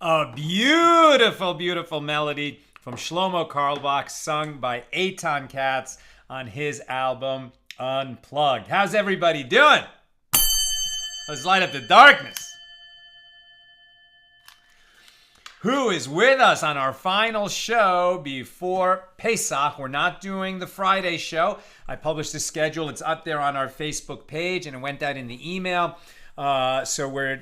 A beautiful, beautiful melody from Shlomo Carlebach, sung by Eitan Katz on his album Unplugged. How's everybody doing? Let's light up the darkness. Who is with us on our final show before Pesach? We're not doing the Friday show. I published the schedule. It's up there on our Facebook page, and it went out in the email. So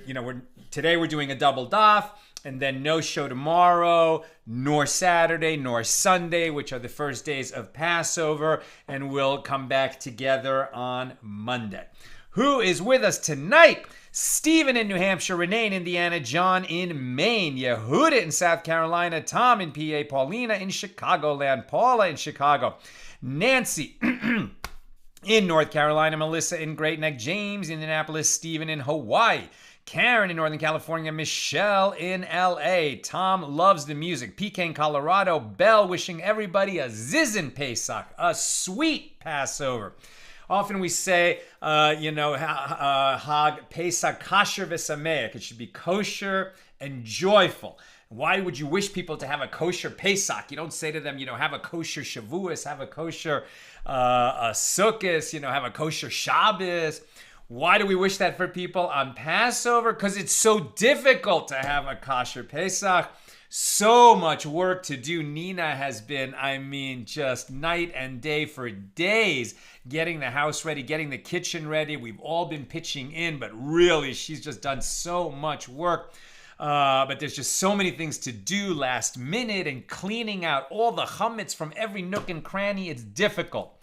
today we're doing a double daf, and then no show tomorrow, nor Saturday, nor Sunday, which are the first days of Passover, and we'll come back together on Monday. Who is with us tonight? Stephen in New Hampshire, Renee in Indiana, John in Maine, Yehuda in South Carolina, Tom in PA, Paulina in Chicagoland, Paula in Chicago, Nancy in North Carolina, Melissa in Great Neck, James in Indianapolis, Stephen in Hawaii, Karen in Northern California, Michelle in LA, Tom loves the music, PK in Colorado, Belle wishing everybody a Zizin Pesach, a sweet Passover. Often we say, Hag Pesach Kasher v'Sameach. It should be kosher and joyful. Why would you wish people to have a kosher Pesach? You don't say to them, have a kosher Shavuos, have a kosher Sukkot, have a kosher Shabbos. Why do we wish that for people on Passover? Because it's so difficult to have a kosher Pesach. So much work to do. Nina has been, just night and day for days, getting the house ready, getting the kitchen ready. We've all been pitching in, but really, she's just done so much work. But there's just so many things to do last minute, and cleaning out all the chametz from every nook and cranny. It's difficult.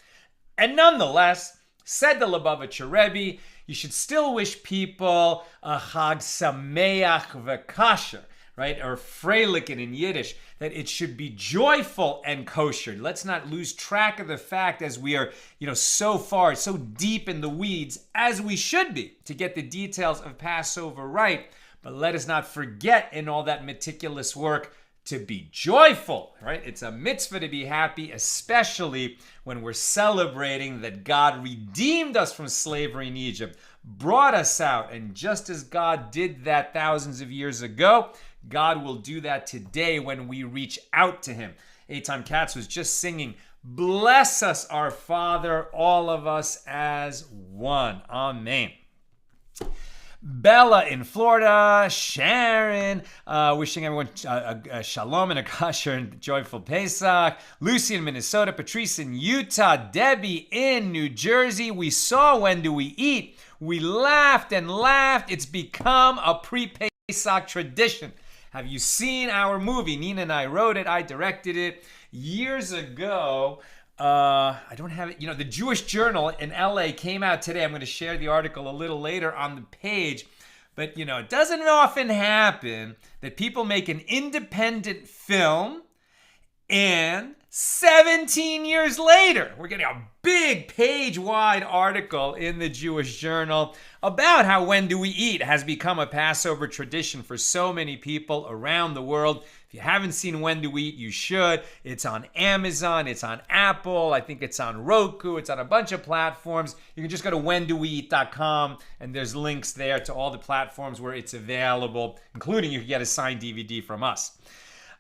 And nonetheless, said the Lubavitcher Rebbe, you should still wish people a Chag Sameach v'Kasher. Right, or Freilikin in Yiddish, that it should be joyful and kosher. Let's not lose track of the fact as we are, so deep in the weeds, as we should be, to get the details of Passover right. But let us not forget in all that meticulous work to be joyful, right? It's a mitzvah to be happy, especially when we're celebrating that God redeemed us from slavery in Egypt, brought us out, and just as God did that thousands of years ago, God will do that today when we reach out to him. Eitan Katz was just singing, "Bless us, our Father, all of us as one." Amen. Bella in Florida, Sharon, wishing everyone a shalom and a kosher and joyful Pesach. Lucy in Minnesota, Patrice in Utah, Debbie in New Jersey. We saw When Do We Eat? We laughed and laughed. It's become a pre-Pesach tradition. Have you seen our movie? Nina and I wrote it. I directed it years ago. I don't have it. The Jewish Journal in LA came out today. I'm going to share the article a little later on the page. But, it doesn't often happen that people make an independent film and 17 years later, we're getting a big page-wide article in the Jewish Journal about how When Do We Eat has become a Passover tradition for so many people around the world. If you haven't seen When Do We Eat, you should. It's on Amazon, it's on Apple, I think it's on Roku, it's on a bunch of platforms. You can just go to whendoweeat.com, and there's links there to all the platforms where it's available, including you can get a signed DVD from us.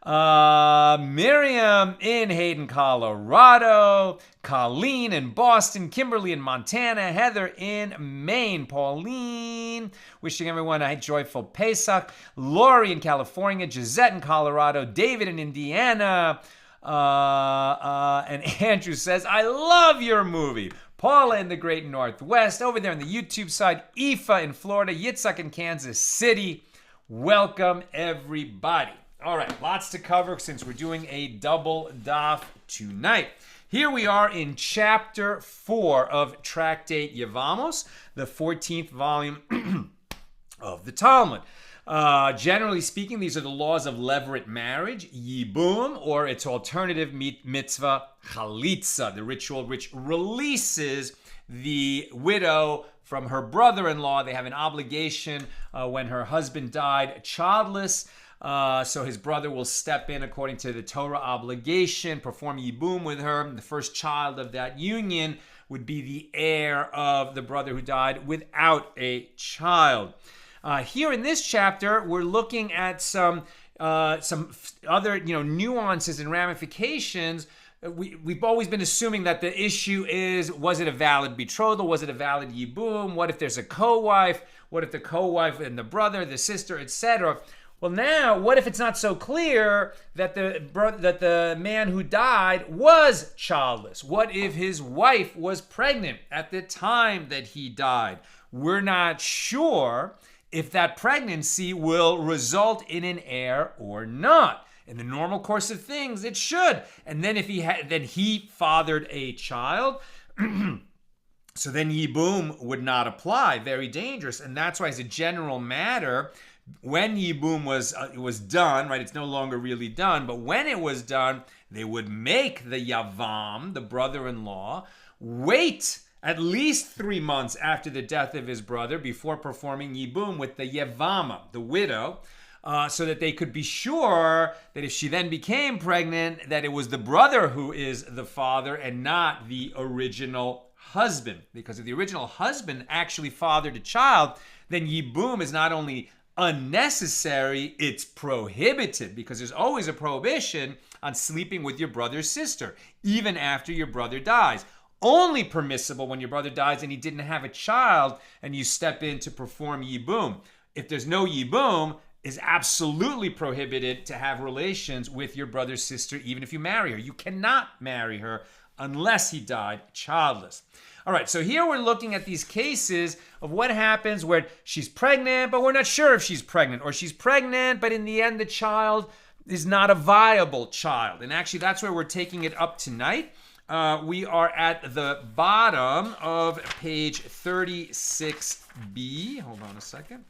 Miriam in Hayden, Colorado, Colleen in Boston, Kimberly in Montana, Heather in Maine, Pauline, wishing everyone a joyful Pesach, Lori in California, Gisette in Colorado, David in Indiana, and Andrew says, I love your movie. Paula in the Great Northwest, over there on the YouTube side, Aoife in Florida, Yitzhak in Kansas City. Welcome, everybody. All right, lots to cover since we're doing a double daf tonight. Here we are in chapter 4 of Tractate Yevamos, the 14th volume of the Talmud. Generally speaking, these are the laws of levirate marriage, yibum, or its alternative mitzvah, chalitzah, the ritual which releases the widow from her brother-in-law. They have an obligation when her husband died childless. So his brother will step in according to the Torah obligation, perform yibum with her. The first child of that union would be the heir of the brother who died without a child. Here in this chapter, we're looking at some other nuances and ramifications. We've always been assuming that the issue is, was it a valid betrothal? Was it a valid yibum? What if there's a co-wife? What if the co-wife and the brother, the sister, etc.? Well, now, what if it's not so clear that the man who died was childless? What if his wife was pregnant at the time that he died? We're not sure if that pregnancy will result in an heir or not. In the normal course of things, it should. And then if he fathered a child, so then yibum would not apply. Very dangerous. And that's why, as a general matter, when yibum was done, right? It's no longer really done, but when it was done, they would make the yavam, the brother-in-law, wait at least 3 months after the death of his brother before performing yibum with the Yevama, the widow, so that they could be sure that if she then became pregnant, that it was the brother who is the father and not the original husband. Because if the original husband actually fathered a child, then yibum is not only unnecessary, it's prohibited, because there's always a prohibition on sleeping with your brother's sister, even after your brother dies. Only permissible when your brother dies and he didn't have a child and you step in to perform yibum. If there's no yibum, it's absolutely prohibited to have relations with your brother's sister, even if you marry her. You cannot marry her unless he died childless. All right, so here we're looking at these cases of what happens where she's pregnant, but we're not sure if she's pregnant, or she's pregnant, but in the end the child is not a viable child. And actually, that's where we're taking it up tonight. We are at the bottom of page 36b. Hold on a second.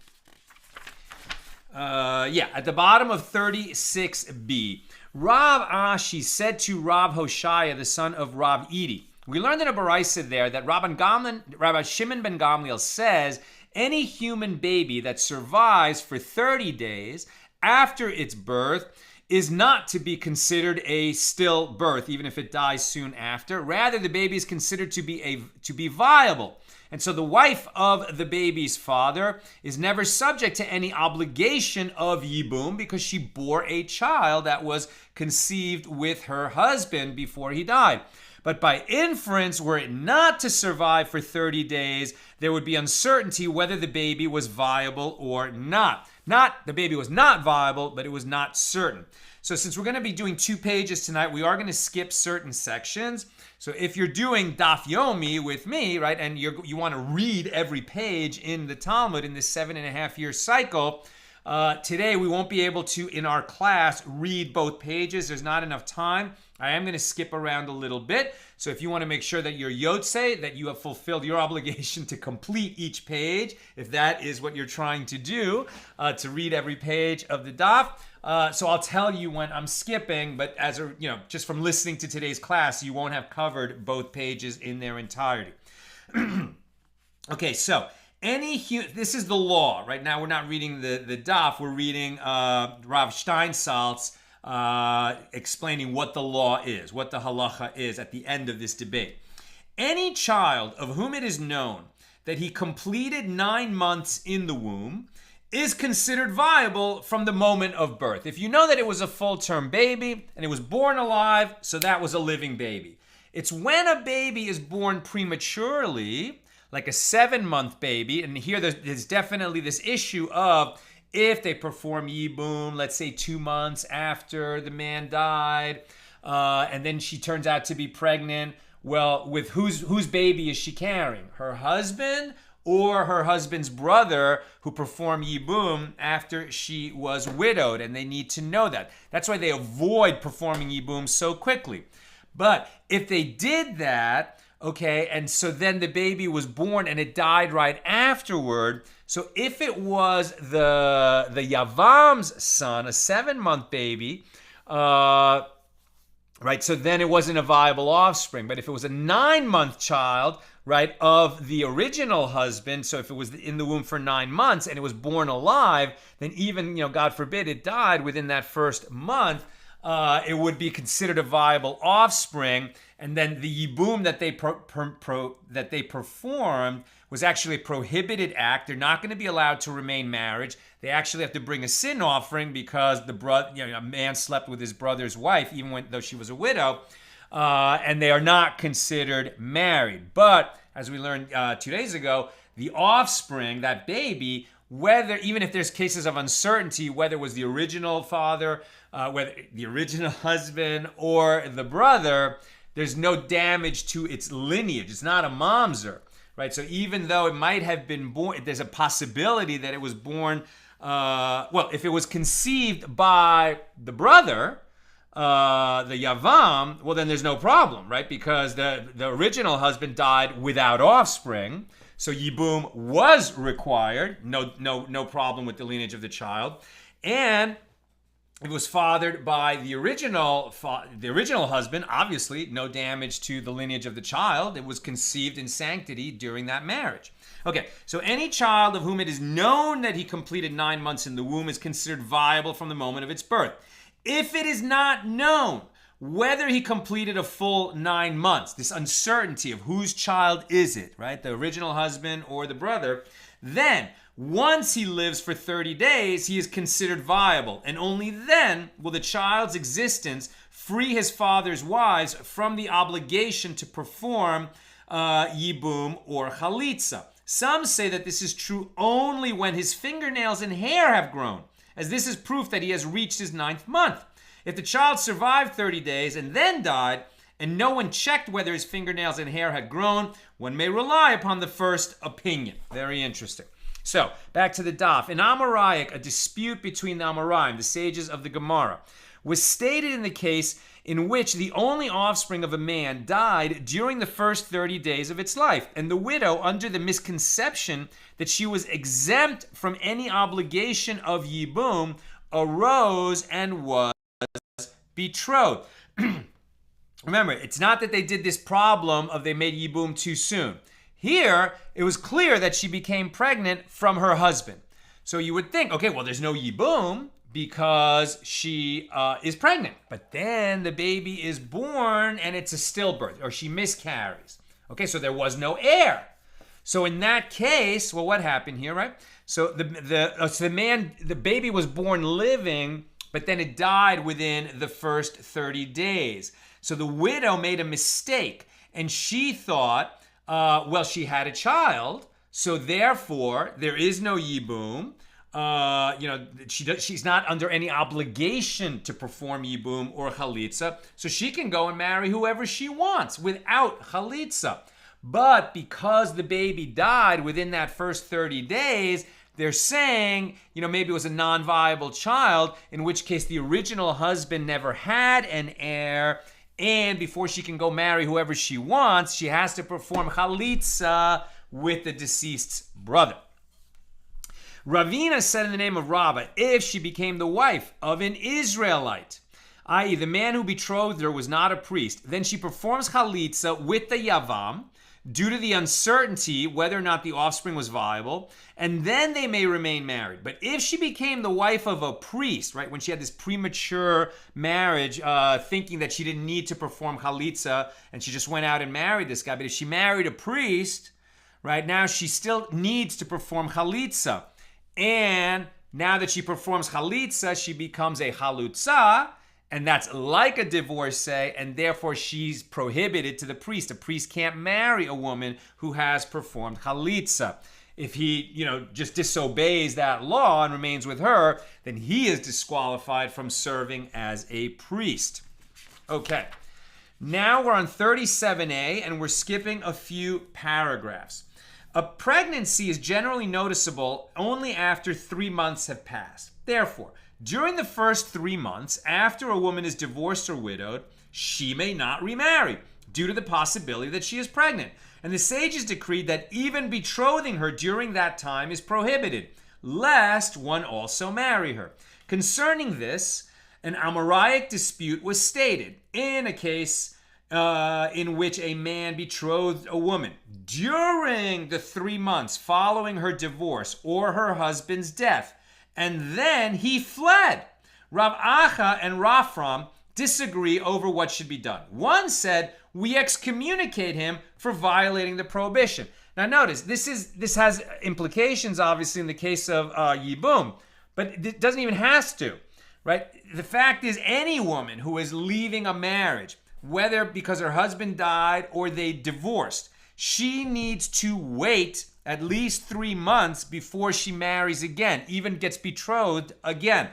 At the bottom of 36b. Rav Ashi said to Rav Hoshaya, the son of Rav Edi. We learned in a baraisa there that Rabbi Shimon ben Gamliel says any human baby that survives for 30 days after its birth is not to be considered a stillbirth, even if it dies soon after. Rather, the baby is considered to be viable. And so the wife of the baby's father is never subject to any obligation of yibum because she bore a child that was conceived with her husband before he died. But by inference, were it not to survive for 30 days, there would be uncertainty whether the baby was viable or not. The baby was not viable, but it was not certain. So since we're going to be doing 2 pages tonight, we are going to skip certain sections. So if you're doing Daf Yomi with me, right, and you want to read every page in the Talmud in this 7.5-year cycle, today we won't be able to, in our class, read both pages. There's not enough time. I am going to skip around a little bit. So if you want to make sure that you're Yotzei, that you have fulfilled your obligation to complete each page, if that is what you're trying to do, to read every page of the Daf. So I'll tell you when I'm skipping, but just from listening to today's class, you won't have covered both pages in their entirety. Okay, so this is the law. Right now we're not reading the Daf, we're reading Rav Steinsaltz explaining what the law is, what the halacha is at the end of this debate. Any child of whom it is known that he completed 9 months in the womb is considered viable from the moment of birth. If you know that it was a full-term baby and it was born alive, so that was a living baby. It's when a baby is born prematurely, like a 7-month baby, and here there's definitely this issue of if they perform yibum, let's say 2 months after the man died, and then she turns out to be pregnant, well, with whose baby is she carrying? Her husband or her husband's brother who performed yibum after she was widowed, and they need to know that. That's why they avoid performing yibum so quickly. But if they did that, okay, and so then the baby was born and it died right afterward, so if it was the Yavam's son, a 7-month baby, right, so then it wasn't a viable offspring. But if it was a 9-month child, right, of the original husband, so if it was in the womb for 9 months and it was born alive, then even, God forbid, it died within that first month, it would be considered a viable offspring. And then the yibum that they performed was actually a prohibited act. They're not going to be allowed to remain married. They actually have to bring a sin offering because a man slept with his brother's wife, even though she was a widow, and they are not considered married. But as we learned 2 days ago, the offspring, that baby, even if there's cases of uncertainty, whether it was the original father, whether the original husband, or the brother, there's no damage to its lineage. It's not a mamzer, right? So even though it might have been born, there's a possibility that it was born, if it was conceived by the brother, the yavam, well, then there's no problem, right? Because the original husband died without offspring. So yibum was required, no problem with the lineage of the child, and it was fathered by the original husband. Obviously, no damage to the lineage of the child. It was conceived in sanctity during that marriage. Okay, so any child of whom it is known that he completed 9 months in the womb is considered viable from the moment of its birth. If it is not known whether he completed a full 9 months, this uncertainty of whose child is it, right? The original husband or the brother, then once he lives for 30 days, he is considered viable. And only then will the child's existence free his father's wives from the obligation to perform yibum or chalitzah. Some say that this is true only when his fingernails and hair have grown, as this is proof that he has reached his 9th month. If the child survived 30 days and then died, and no one checked whether his fingernails and hair had grown, one may rely upon the first opinion. Very interesting. So, back to the daf. In Amorayic, a dispute between the Amoraim, the sages of the Gemara, was stated in the case in which the only offspring of a man died during the first 30 days of its life, and the widow, under the misconception that she was exempt from any obligation of yibum, arose and was betrothed. Remember, it's not that they did this problem of they made yibum too soon. Here, it was clear that she became pregnant from her husband. So you would think, okay, well, there's no yibum because she is pregnant. But then the baby is born and it's a stillbirth, or she miscarries. Okay, so there was no heir. So in that case, well, what happened here, right? So the baby was born living, but then it died within the first 30 days. So the widow made a mistake, and she thought, she had a child, so therefore there is no yibum. She's not under any obligation to perform yibum or chalitzah, so she can go and marry whoever she wants without chalitzah. But because the baby died within that first 30 days, they're saying, maybe it was a non-viable child, in which case the original husband never had an heir, and before she can go marry whoever she wants, she has to perform chalitzah with the deceased's brother. Ravina said in the name of Rabbah, if she became the wife of an Israelite, i.e. the man who betrothed her was not a priest, then she performs chalitzah with the yavam, due to the uncertainty whether or not the offspring was viable, and then they may remain married. But if she became the wife of a priest, right, when she had this premature marriage, thinking that she didn't need to perform chalitzah, and she just went out and married this guy, but if she married a priest, right, now she still needs to perform chalitzah. And now that she performs chalitzah, she becomes a chalutzah, and that's like a divorcee, and therefore she's prohibited to the priest. A priest can't marry a woman who has performed chalitzah. If he, just disobeys that law and remains with her, then he is disqualified from serving as a priest. Okay, now we're on 37a, and we're skipping a few paragraphs. A pregnancy is generally noticeable only after 3 months have passed. Therefore, during the first 3 months after a woman is divorced or widowed, she may not remarry due to the possibility that she is pregnant. And the sages decreed that even betrothing her during that time is prohibited, lest one also marry her. Concerning this, an Amoraic dispute was stated in a case in which a man betrothed a woman during the 3 months following her divorce or her husband's death, and then he fled. Rav Acha and Rafram disagree over what should be done. One said, we excommunicate him for violating the prohibition. Now notice, this has implications obviously in the case of yibum, but it doesn't even have to, right? The fact is, any woman who is leaving a marriage, whether because her husband died or they divorced, she needs to wait at least 3 months before she marries again, even gets betrothed again.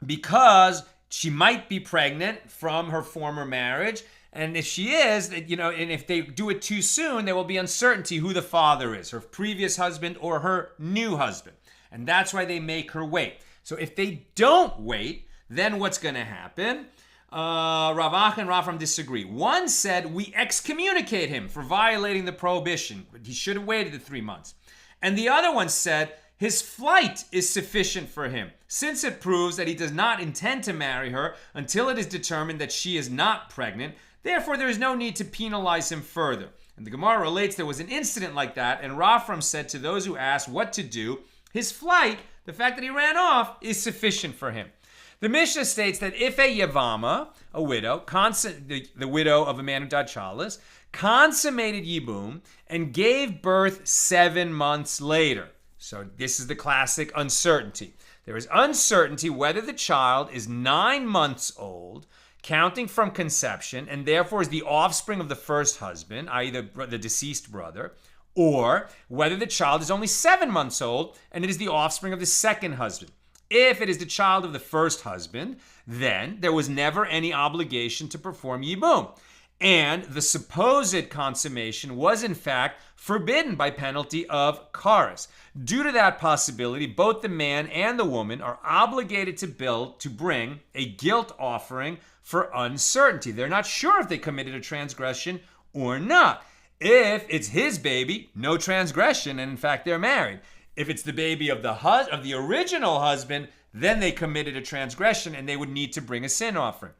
Because she might be pregnant from her former marriage. And if she is, and if they do it too soon, there will be uncertainty who the father is, her previous husband or her new husband. And that's why they make her wait. So if they don't wait, then what's going to happen? Rav Ach and Rav Ram disagree. One said, we excommunicate him for violating the prohibition. He should have waited the 3 months. And the other one said, his flight is sufficient for him, since it proves that he does not intend to marry her until it is determined that she is not pregnant. Therefore, there is no need to penalize him further. And the Gemara relates there was an incident like that, and Raphaim said to those who asked what to do, his flight, the fact that he ran off, is sufficient for him. The Mishnah states that if a Yevama, a widow, the widow of a man who died childless, consummated yibum and gave birth 7 months later. So this is the classic uncertainty. There is uncertainty whether the child is 9 months old, counting from conception, and therefore is the offspring of the first husband, i.e. the deceased brother, or whether the child is only 7 months old and it is the offspring of the second husband. If it is the child of the first husband, then there was never any obligation to perform yibum. And the supposed consummation was in fact forbidden by penalty of kares. Due to that possibility, both the man and the woman are obligated to bring a guilt offering for uncertainty. They're not sure if they committed a transgression or not. If it's his baby, no transgression, and in fact they're married. If it's the baby of the original husband, then they committed a transgression and they would need to bring a sin offering.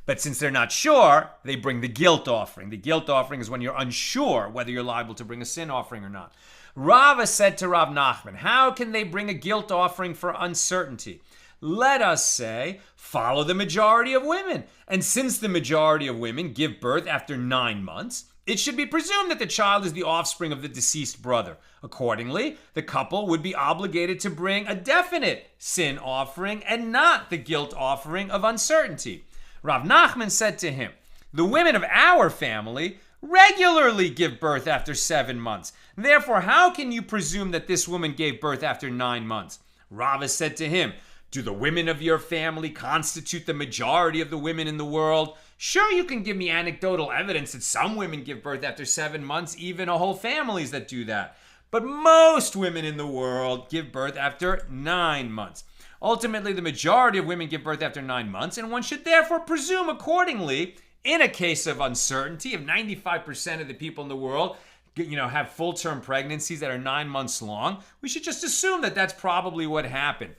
But since they're not sure, they bring the guilt offering. The guilt offering is when you're unsure whether you're liable to bring a sin offering or not. Rava said to Rav Nachman, how can they bring a guilt offering for uncertainty? Let us say, follow the majority of women. And since the majority of women give birth after 9 months, it should be presumed that the child is the offspring of the deceased brother. Accordingly, the couple would be obligated to bring a definite sin offering and not the guilt offering of uncertainty. Rav Nachman said to him, the women of our family regularly give birth after 7 months. Therefore, how can you presume that this woman gave birth after 9 months? Rava said to him, do the women of your family constitute the majority of the women in the world? Sure, you can give me anecdotal evidence that some women give birth after 7 months, even whole families that do that. But most women in the world give birth after 9 months. Ultimately, the majority of women give birth after 9 months, and one should therefore presume accordingly, in a case of uncertainty, if 95% of the people in the world have full-term pregnancies that are 9 months long, we should just assume that that's probably what happened.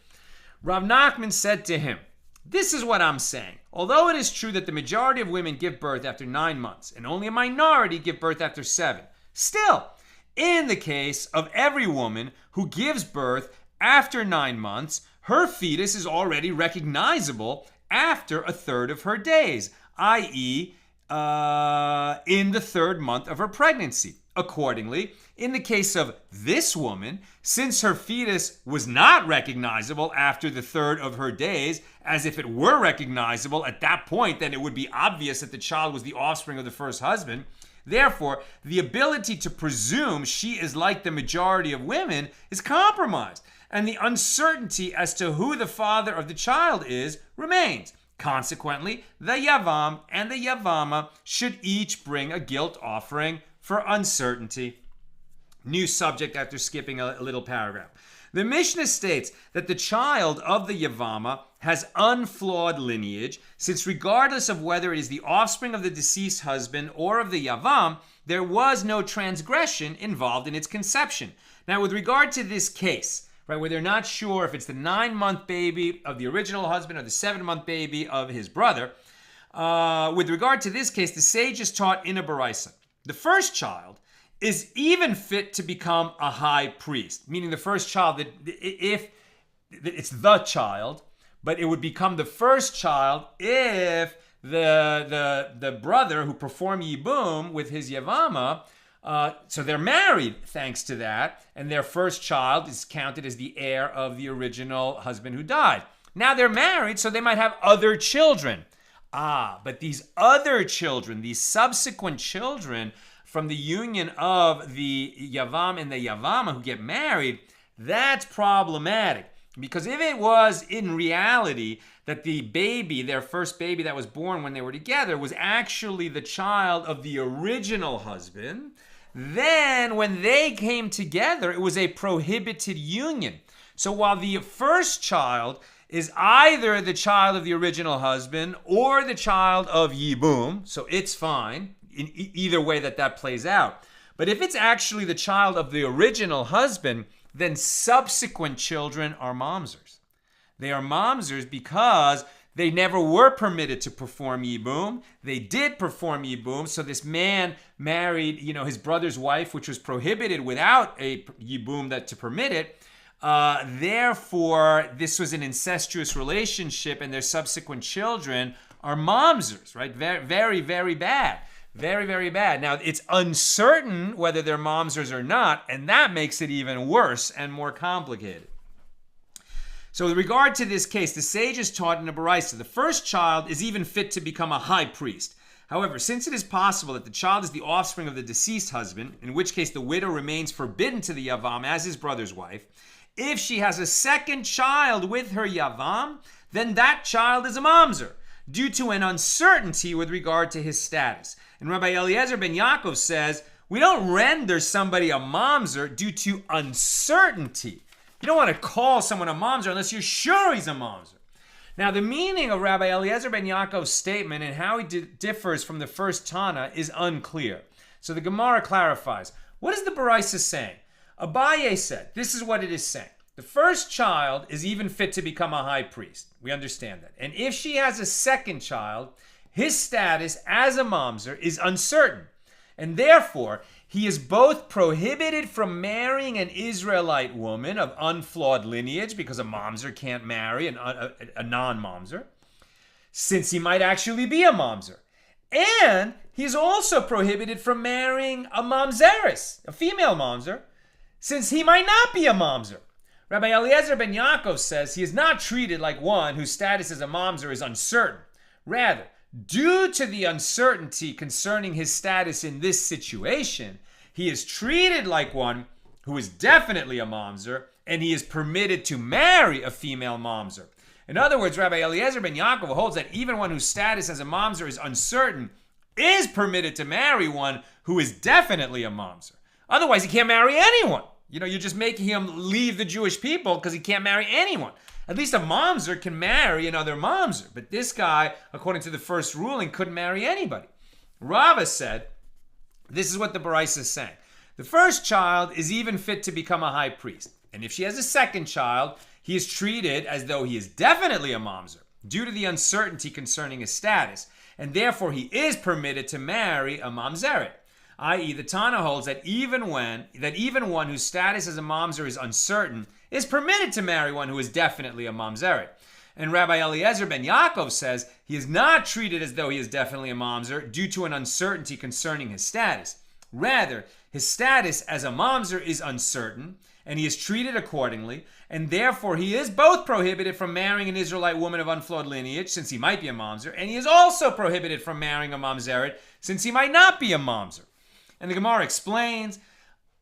Rav Nachman said to him, this is what I'm saying. Although it is true that the majority of women give birth after 9 months, and only a minority give birth after 7, still, in the case of every woman who gives birth after 9 months, her fetus is already recognizable after a third of her days, i.e., in the 3rd month of her pregnancy. Accordingly, in the case of this woman, since her fetus was not recognizable after the 3rd of her days, as if it were recognizable at that point, then it would be obvious that the child was the offspring of the first husband. Therefore, the ability to presume she is like the majority of women is compromised, and the uncertainty as to who the father of the child is remains. Consequently, the yavam and the yavama should each bring a guilt offering for uncertainty. New subject after skipping a little paragraph. The Mishnah states that the child of the Yavama has unflawed lineage, since regardless of whether it is the offspring of the deceased husband or of the Yavam, there was no transgression involved in its conception. Now, with regard to this case, right, where they're not sure if it's the 9-month baby of the original husband or the 7-month baby of his brother, with regard to this case, the sages taught in a baraisa, the first child is even fit to become a high priest, meaning the first child, that if it's the child, but it would become the first child if the brother who performed yibum with his Yevama. So they're married thanks to that, and their first child is counted as the heir of the original husband who died. Now they're married, so they might have other children. But these other children, these subsequent children from the union of the yavam and the yavama who get married, that's problematic. Because if it was in reality that the baby, their first baby that was born when they were together, was actually the child of the original husband, then when they came together, it was a prohibited union. So while the first child is either the child of the original husband or the child of yibum, so it's fine in either way that plays out. But if it's actually the child of the original husband, then subsequent children are mamzers. They are mamzers because they never were permitted to perform yibum. They did perform yibum, so this man married, his brother's wife, which was prohibited without a yibum to permit it. Therefore, this was an incestuous relationship, and their subsequent children are mamzers, right? Very, very, very bad. Very, very bad. Now, it's uncertain whether they're mamzers or not, and that makes it even worse and more complicated. So with regard to this case, the sages taught in the Baraisa, the first child is even fit to become a high priest. However, since it is possible that the child is the offspring of the deceased husband, in which case the widow remains forbidden to the yavam as his brother's wife, if she has a second child with her yavam, then that child is a mamzer, due to an uncertainty with regard to his status. And Rabbi Eliezer ben Yaakov says, we don't render somebody a mamzer due to uncertainty. You don't want to call someone a mamzer unless you're sure he's a mamzer. Now, the meaning of Rabbi Eliezer ben Yaakov's statement and how he differs from the first Tana is unclear. So the Gemara clarifies. What is the Baraisa saying? Abaye said, this is what it is saying. The first child is even fit to become a high priest. We understand that. And if she has a second child, his status as a mamzer is uncertain. And therefore, he is both prohibited from marrying an Israelite woman of unflawed lineage, because a mamzer can't marry a non-mamzer, since he might actually be a mamzer. And he's also prohibited from marrying a mamzeres, a female mamzer, since he might not be a mamzer. Rabbi Eliezer ben Yaakov says he is not treated like one whose status as a mamzer is uncertain. Rather, due to the uncertainty concerning his status in this situation, he is treated like one who is definitely a mamzer, and he is permitted to marry a female mamzer. In other words, Rabbi Eliezer ben Yaakov holds that even one whose status as a mamzer is uncertain is permitted to marry one who is definitely a mamzer. Otherwise, he can't marry anyone. You're just making him leave the Jewish people because he can't marry anyone. At least a mamzer can marry another mamzer. But this guy, according to the first ruling, couldn't marry anybody. Rava said, this is what the Baraisa is saying. The first child is even fit to become a high priest. And if she has a second child, he is treated as though he is definitely a mamzer, due to the uncertainty concerning his status. And therefore, he is permitted to marry a mamzeret. I.e., the Tana holds that even one whose status as a mamzer is uncertain is permitted to marry one who is definitely a mamzeret. And Rabbi Eliezer ben Yaakov says he is not treated as though he is definitely a mamzer due to an uncertainty concerning his status. Rather, his status as a mamzer is uncertain, and he is treated accordingly, and therefore he is both prohibited from marrying an Israelite woman of unflawed lineage, since he might be a mamzer, and he is also prohibited from marrying a mamzeret, since he might not be a mamzer. And the Gemara explains,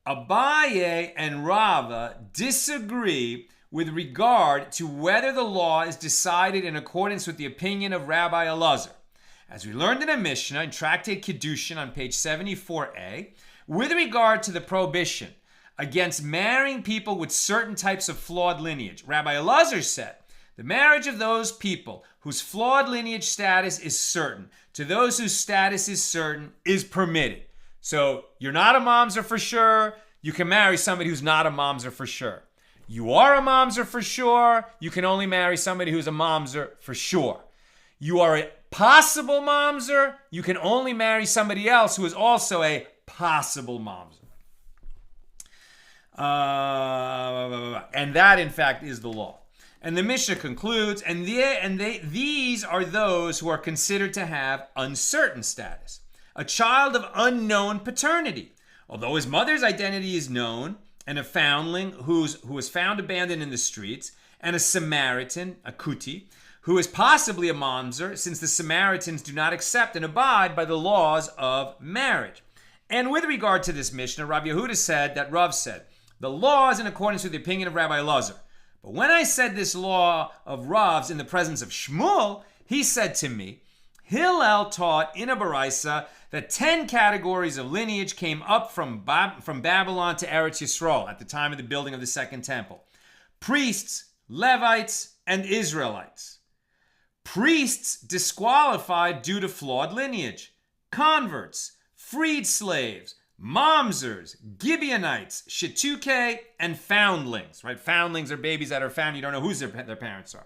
Abaye and Rava disagree with regard to whether the law is decided in accordance with the opinion of Rabbi Elazar. As we learned in a Mishna in Tractate Kiddushin on page 74a, with regard to the prohibition against marrying people with certain types of flawed lineage, Rabbi Elazar said, the marriage of those people whose flawed lineage status is certain to those whose status is certain is permitted. So you're not a mamzer for sure, you can marry somebody who's not a mamzer for sure. You are a mamzer for sure, you can only marry somebody who's a mamzer for sure. You are a possible mamzer, you can only marry somebody else who is also a possible mamzer. And that, in fact, is the law. And the Mishnah concludes, these are those who are considered to have uncertain status. A child of unknown paternity. Although his mother's identity is known, and a foundling who was found abandoned in the streets, and a Samaritan, a kuti, who is possibly a mamzer, since the Samaritans do not accept and abide by the laws of marriage. And with regard to this Mishnah, Rav Yehuda said that Rav said, the law is in accordance with the opinion of Rabbi Elazar. But when I said this law of Rav's in the presence of Shmuel, he said to me, Hillel taught in a Baraisa that 10 categories of lineage came up from Babylon to Eretz Yisrael at the time of the building of the Second Temple. Priests, Levites, and Israelites. Priests disqualified due to flawed lineage. Converts, freed slaves, mamzers, Gibeonites, Shituke, and foundlings. Right? Foundlings are babies that are found. You don't know who their parents are.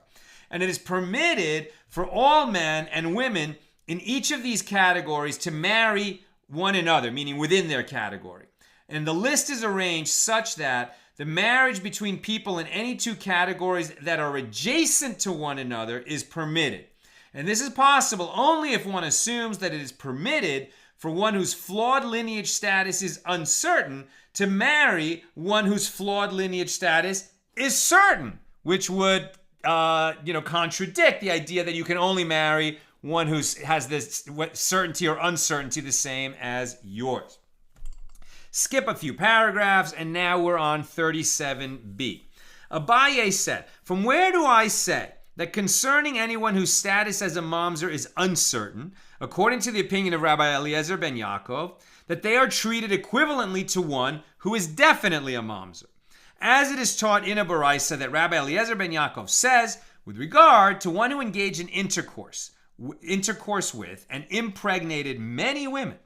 And it is permitted for all men and women in each of these categories to marry one another, meaning within their category. And the list is arranged such that the marriage between people in any two categories that are adjacent to one another is permitted. And this is possible only if one assumes that it is permitted for one whose flawed lineage status is uncertain to marry one whose flawed lineage status is certain, which would contradict the idea that you can only marry one who has this certainty or uncertainty the same as yours. Skip a few paragraphs, and now we're on 37b. Abaye said, from where do I say that concerning anyone whose status as a mamzer is uncertain, according to the opinion of Rabbi Eliezer ben Yaakov, that they are treated equivalently to one who is definitely a mamzer? As it is taught in a Baraisa that Rabbi Eliezer ben Yaakov says, with regard to one who engaged in intercourse with and impregnated many women,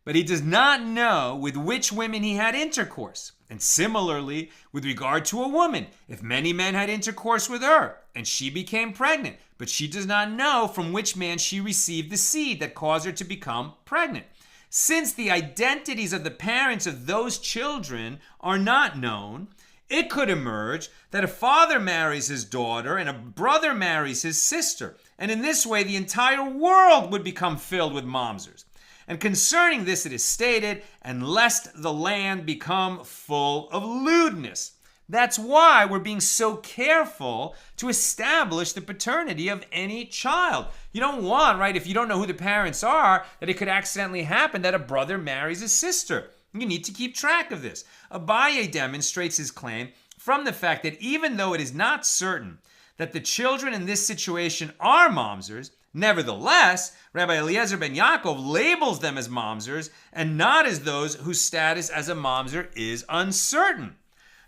but he does not know with which women he had intercourse. And similarly, with regard to a woman, if many men had intercourse with her, and she became pregnant, but she does not know from which man she received the seed that caused her to become pregnant. Since the identities of the parents of those children are not known, it could emerge that a father marries his daughter and a brother marries his sister. And in this way, the entire world would become filled with mamzers. And concerning this it is stated, and lest the land become full of lewdness. That's why we're being so careful to establish the paternity of any child. You don't want, right, if you don't know who the parents are, that it could accidentally happen that a brother marries his sister. You need to keep track of this. Abaye demonstrates his claim from the fact that even though it is not certain that the children in this situation are mamzers, nevertheless, Rabbi Eliezer ben Yaakov labels them as mamzers and not as those whose status as a mamzer is uncertain.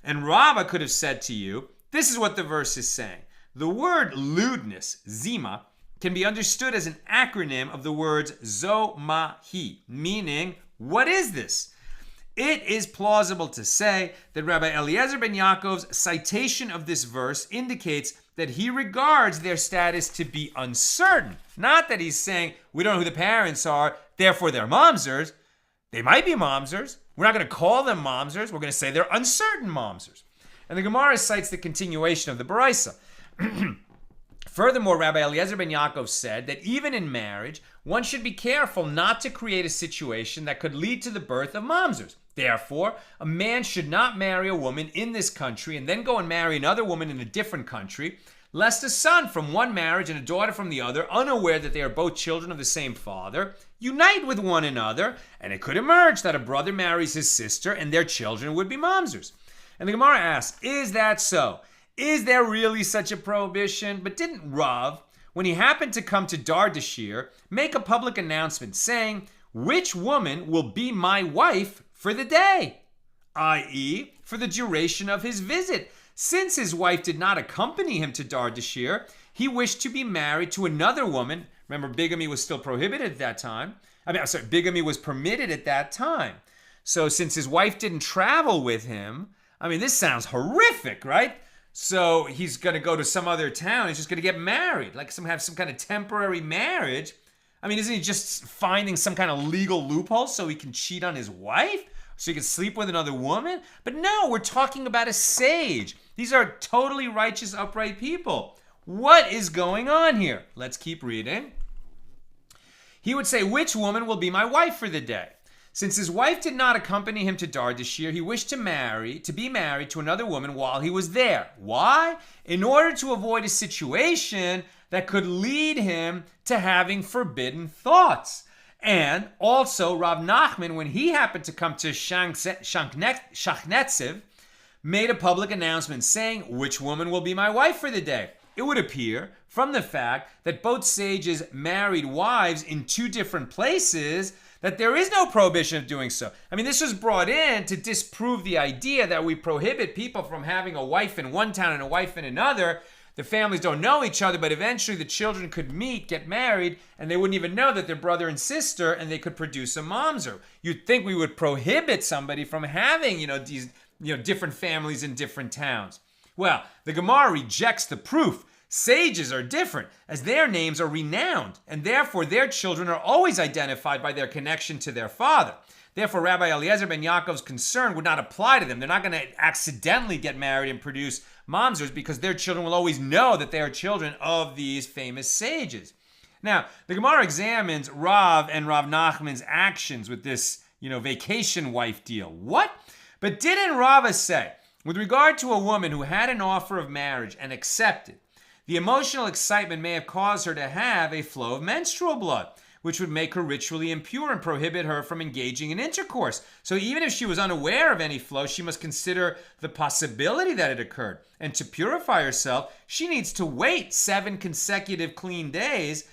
And Rava could have said to you, this is what the verse is saying. The word lewdness, zima, can be understood as an acronym of the words zo-ma-hi, meaning, what is this? It is plausible to say that Rabbi Eliezer ben Yaakov's citation of this verse indicates that he regards their status to be uncertain. Not that he's saying, we don't know who the parents are, therefore they're mamzers. They might be mamzers. We're not going to call them mamzers. We're going to say they're uncertain mamzers. And the Gemara cites the continuation of the Baraisa. Furthermore, Rabbi Eliezer ben Yaakov said that even in marriage, one should be careful not to create a situation that could lead to the birth of mamzers. Therefore, a man should not marry a woman in this country and then go and marry another woman in a different country, lest a son from one marriage and a daughter from the other, unaware that they are both children of the same father, unite with one another, and it could emerge that a brother marries his sister and their children would be mamzers. And the Gemara asks, is that so? Is there really such a prohibition? But didn't Rav, when he happened to come to Dardashir, make a public announcement saying, which woman will be my wife for the day, i.e., for the duration of his visit? Since his wife did not accompany him to Dardashir, he wished to be married to another woman. Remember, bigamy was still prohibited at that time. Bigamy was permitted at that time. So since his wife didn't travel with him, this sounds horrific, right? So he's going to go to some other town. He's just going to get married, have some kind of temporary marriage. Isn't he just finding some kind of legal loophole so he can cheat on his wife? So he can sleep with another woman? But no, we're talking about a sage. These are totally righteous, upright people. What is going on here? Let's keep reading. He would say, which woman will be my wife for the day? Since his wife did not accompany him to Dardashir, he wished to be married to another woman while he was there. Why? In order to avoid a situation that could lead him to having forbidden thoughts. And also, Rav Nachman, when he happened to come to Shachnetziv, made a public announcement saying, which woman will be my wife for the day? It would appear from the fact that both sages married wives in two different places that there is no prohibition of doing so. I mean, this was brought in to disprove the idea that we prohibit people from having a wife in one town and a wife in another. The families don't know each other, but eventually the children could meet, get married, and they wouldn't even know that they're brother and sister, and they could produce a mamzer. You'd think we would prohibit somebody from having, these, different families in different towns. Well, the Gemara rejects the proof. Sages are different, as their names are renowned, and therefore their children are always identified by their connection to their father. Therefore, Rabbi Eliezer ben Yaakov's concern would not apply to them. They're not going to accidentally get married and produce mamzers because their children will always know that they are children of these famous sages. Now, the Gemara examines Rav and Rav Nachman's actions with this, vacation wife deal. What? But didn't Rava say, with regard to a woman who had an offer of marriage and accepted, the emotional excitement may have caused her to have a flow of menstrual blood, which would make her ritually impure and prohibit her from engaging in intercourse. So even if she was unaware of any flow, she must consider the possibility that it occurred. And to purify herself, she needs to wait 7 consecutive clean days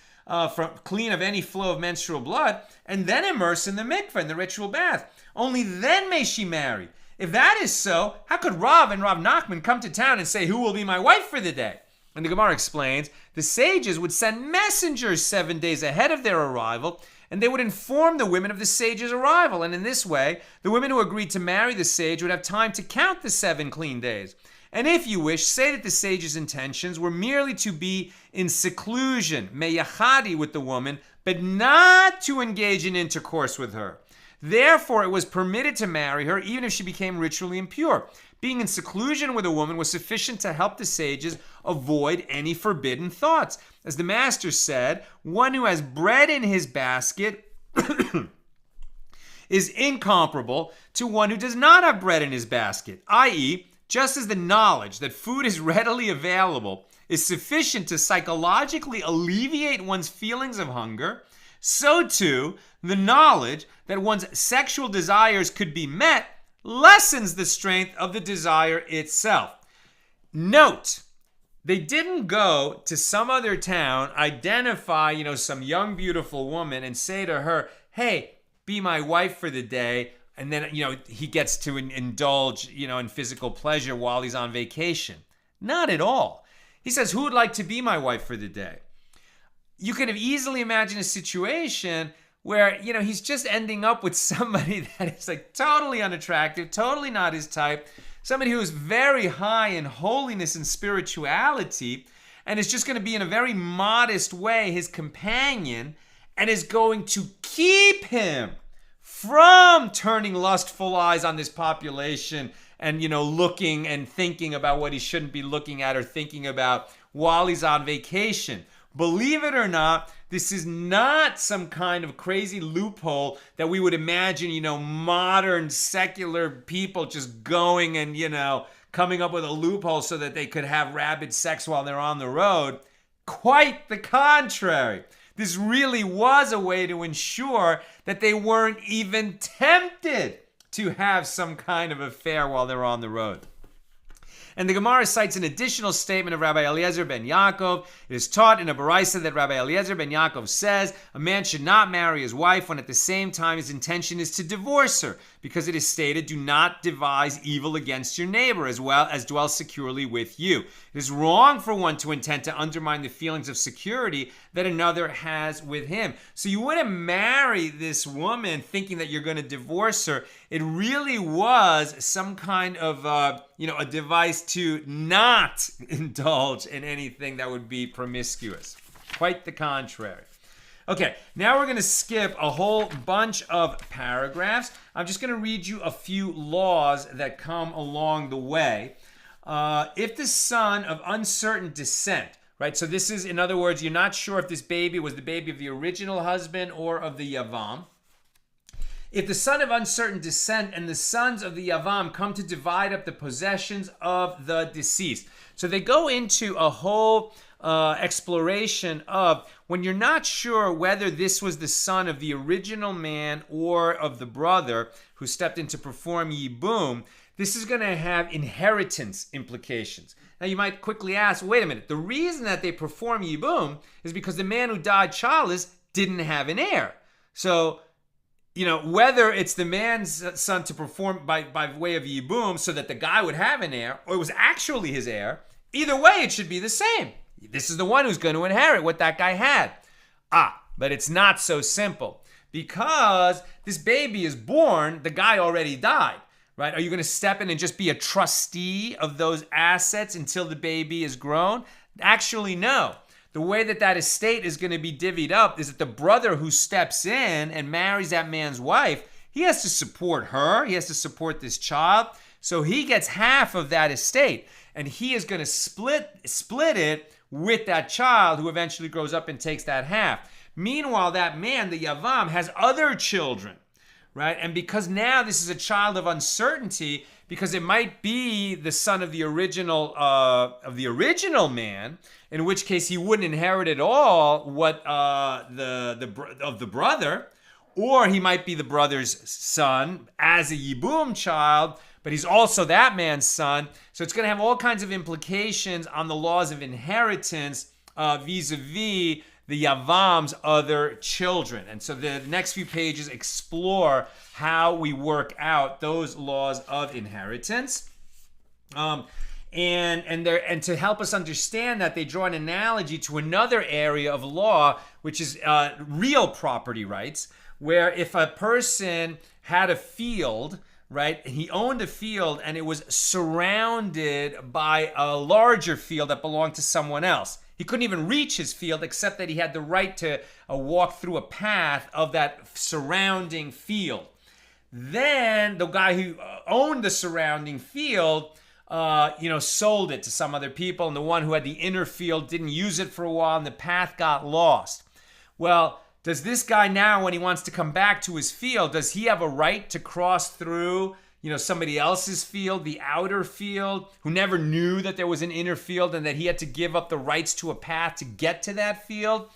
from clean of any flow of menstrual blood, and then immerse in the mikveh, in the ritual bath. Only then may she marry. If that is so, how could Rav and Rav Nachman come to town and say, who will be my wife for the day? And the Gemara explains, the sages would send messengers 7 days ahead of their arrival, and they would inform the women of the sage's arrival. And in this way, the women who agreed to marry the sage would have time to count the 7 clean days. And if you wish, say that the sage's intentions were merely to be in seclusion, meyachadi, with the woman, but not to engage in intercourse with her. Therefore, it was permitted to marry her even if she became ritually impure. Being in seclusion with a woman was sufficient to help the sages avoid any forbidden thoughts. As the master said, one who has bread in his basket is incomparable to one who does not have bread in his basket, i.e., just as the knowledge that food is readily available is sufficient to psychologically alleviate one's feelings of hunger, so too, the knowledge that one's sexual desires could be met lessens the strength of the desire itself. Note, they didn't go to some other town, identify, some young, beautiful woman and say to her, hey, be my wife for the day. And then, he gets to indulge, in physical pleasure while he's on vacation. Not at all. He says, who would like to be my wife for the day? You could have easily imagined a situation where, he's just ending up with somebody that is totally unattractive, totally not his type, somebody who is very high in holiness and spirituality, and is just going to be in a very modest way his companion, and is going to keep him from turning lustful eyes on this population and, looking and thinking about what he shouldn't be looking at or thinking about while he's on vacation. Believe it or not, this is not some kind of crazy loophole that we would imagine, modern secular people just going and, coming up with a loophole so that they could have rabid sex while they're on the road. Quite the contrary. This really was a way to ensure that they weren't even tempted to have some kind of affair while they're on the road. And the Gemara cites an additional statement of Rabbi Eliezer ben Yaakov. It is taught in a baraisa that Rabbi Eliezer ben Yaakov says a man should not marry his wife when at the same time his intention is to divorce her, because it is stated, do not devise evil against your neighbor as well as dwell securely with you. It is wrong for one to intend to undermine the feelings of security that another has with him. So you wouldn't marry this woman thinking that you're going to divorce her. It really was some kind of, a device to not indulge in anything that would be promiscuous. Quite the contrary. Okay, now we're going to skip a whole bunch of paragraphs. I'm just going to read you a few laws that come along the way. if the son of uncertain descent, right? So this is, in other words, you're not sure if this baby was the baby of the original husband or of the yavam. If the son of uncertain descent and the sons of the yavam come to divide up the possessions of the deceased. So they go into a whole exploration of when you're not sure whether this was the son of the original man or of the brother who stepped in to perform yibum, this is going to have inheritance implications. Now you might quickly ask, wait a minute, the reason that they perform yibum is because the man who died childless didn't have an heir. So, whether it's the man's son to perform by way of yibum so that the guy would have an heir, or it was actually his heir, either way it should be the same. This is the one who's going to inherit what that guy had. But it's not so simple. Because this baby is born, the guy already died, right? Are you going to step in and just be a trustee of those assets until the baby is grown? Actually, no. The way that estate is going to be divvied up is that the brother who steps in and marries that man's wife, he has to support her, he has to support this child, so he gets half of that estate, and he is going to split it with that child who eventually grows up and takes that half. Meanwhile, that man, the yavam, has other children, right? And because now this is a child of uncertainty, because it might be the son of the original man, in which case he wouldn't inherit at all what of the brother, or he might be the brother's son as a yibum child, but he's also that man's son. So it's going to have all kinds of implications on the laws of inheritance vis-a-vis the Yavam's other children. And so the next few pages explore how we work out those laws of inheritance. And to help us understand that, they draw an analogy to another area of law, which is real property rights, where if a person had a field, right, he owned a field and it was surrounded by a larger field that belonged to someone else. He couldn't even reach his field except that he had the right to walk through a path of that surrounding field. Then the guy who owned the surrounding field sold it to some other people, and the one who had the inner field didn't use it for a while, and the path got lost. Well, does this guy now, when he wants to come back to his field, does he have a right to cross through, somebody else's field, the outer field, who never knew that there was an inner field and that he had to give up the rights to a path to get to that field?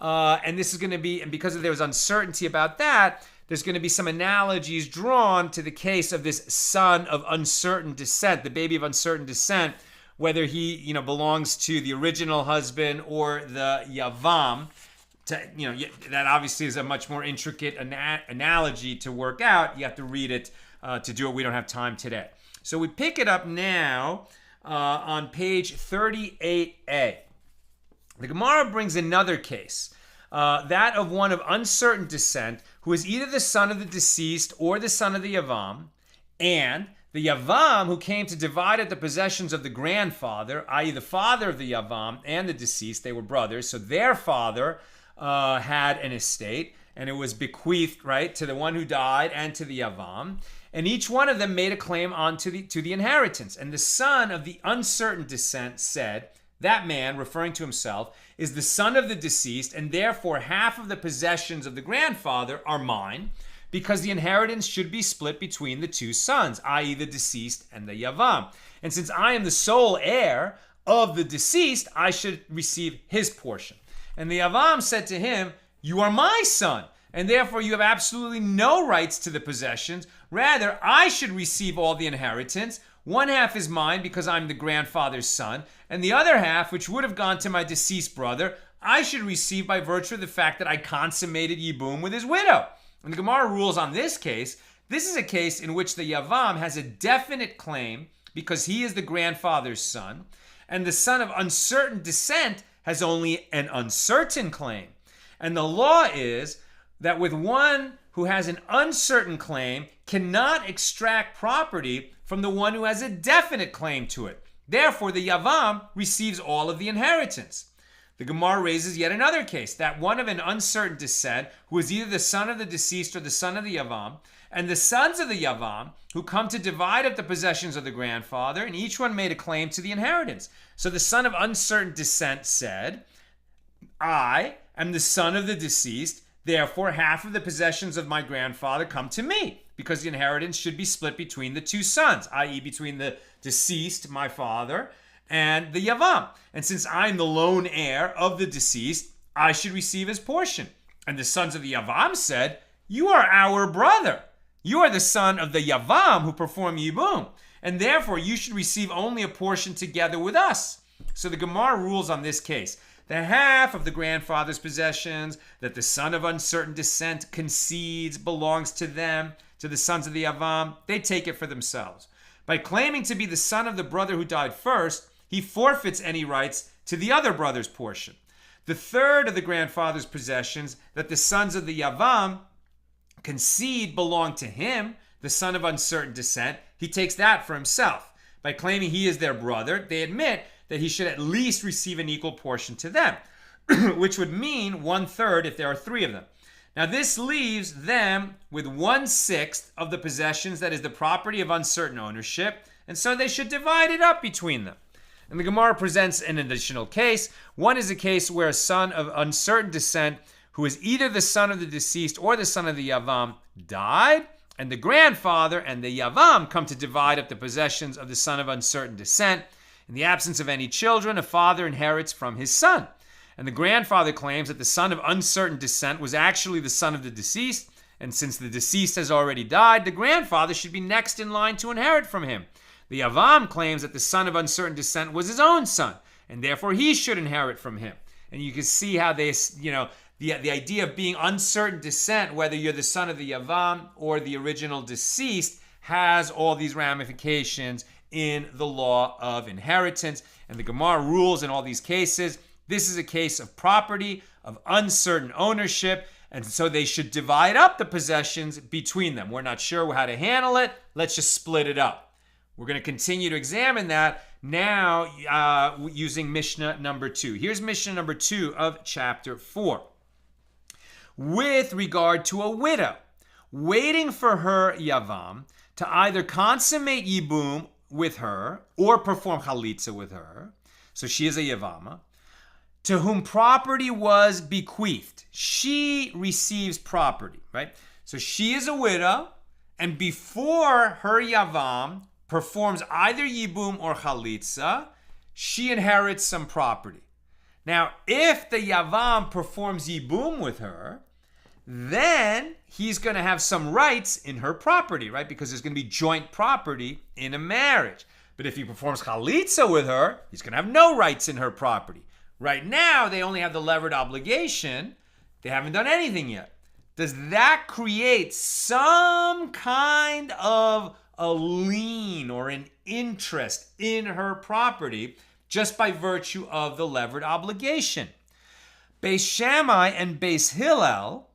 And this is going to be, and because there was uncertainty about that, there's going to be some analogies drawn to the case of this son of uncertain descent, the baby of uncertain descent, whether he, belongs to the original husband or the yavam. That obviously is a much more intricate analogy to work out. You have to read it to do it. We don't have time today. So we pick it up now on page 38a. The Gemara brings another case, that of one of uncertain descent, who is either the son of the deceased or the son of the yavam, and the yavam who came to divide up the possessions of the grandfather, i.e. the father of the yavam and the deceased, they were brothers, so their father had an estate, and it was bequeathed, right, to the one who died and to the yavam, and each one of them made a claim to the inheritance. And the son of the uncertain descent said, that man, referring to himself, is the son of the deceased, and therefore half of the possessions of the grandfather are mine, because the inheritance should be split between the two sons, i.e. the deceased and the yavam. And since I am the sole heir of the deceased, I should receive his portion. And the yavam said to him, you are my son, and therefore you have absolutely no rights to the possessions. Rather, I should receive all the inheritance. One half is mine because I'm the grandfather's son, and the other half, which would have gone to my deceased brother, I should receive by virtue of the fact that I consummated yibum with his widow. And the Gemara rules on this case. This is a case in which the yavam has a definite claim because he is the grandfather's son, and the son of uncertain descent has only an uncertain claim. And the law is that with one who has an uncertain claim cannot extract property from the one who has a definite claim to it. Therefore, the yavam receives all of the inheritance. The Gemara raises yet another case, that one of an uncertain descent, who is either the son of the deceased or the son of the yavam, and the sons of the yavam, who come to divide up the possessions of the grandfather, and each one made a claim to the inheritance. So the son of uncertain descent said, I am the son of the deceased, therefore half of the possessions of my grandfather come to me, because the inheritance should be split between the two sons, i.e. between the deceased, my father, and the yavam. And since I'm the lone heir of the deceased, I should receive his portion. And the sons of the yavam said, you are our brother. You are the son of the yavam who perform yibum, and therefore you should receive only a portion together with us. So the Gemara rules on this case. The half of the grandfather's possessions that the son of uncertain descent concedes belongs to them, to the sons of the yavam. They take it for themselves. By claiming to be the son of the brother who died first, he forfeits any rights to the other brother's portion. The third of the grandfather's possessions that the sons of the yavam concede belong to him, the son of uncertain descent, he takes that for himself. By claiming he is their brother, they admit that he should at least receive an equal portion to them, which would mean 1/3 if there are 3 of them. Now this leaves them with 1/6 of the possessions that is the property of uncertain ownership, and so they should divide it up between them. And the Gemara presents an additional case. One is a case where a son of uncertain descent, who is either the son of the deceased or the son of the yavam, died, and the grandfather and the yavam come to divide up the possessions of the son of uncertain descent. In the absence of any children, a father inherits from his son. And the grandfather claims that the son of uncertain descent was actually the son of the deceased, and since the deceased has already died, the grandfather should be next in line to inherit from him. The yavam claims that the son of uncertain descent was his own son, and therefore he should inherit from him. And you can see how they, the idea of being uncertain descent, whether you're the son of the yavam or the original deceased, has all these ramifications in the law of inheritance. And the Gemara rules in all these cases. This is a case of property, of uncertain ownership, and so they should divide up the possessions between them. We're not sure how to handle it. Let's just split it up. We're going to continue to examine that now using Mishnah number 2. Here's Mishnah number 2 of chapter 4. With regard to a widow, waiting for her yavam to either consummate yibum with her or perform chalitzah with her, so she is a yavama, to whom property was bequeathed. She receives property, right? So she is a widow, and before her yavam performs either yibum or chalitzah, she inherits some property. Now, if the yavam performs yibum with her, then he's going to have some rights in her property, right? Because there's going to be joint property in a marriage. But if he performs chalitzah with her, he's going to have no rights in her property. Right now, they only have the levered obligation. They haven't done anything yet. Does that create some kind of a lien or an interest in her property just by virtue of the levered obligation? Beis Shammai and Beis Hillel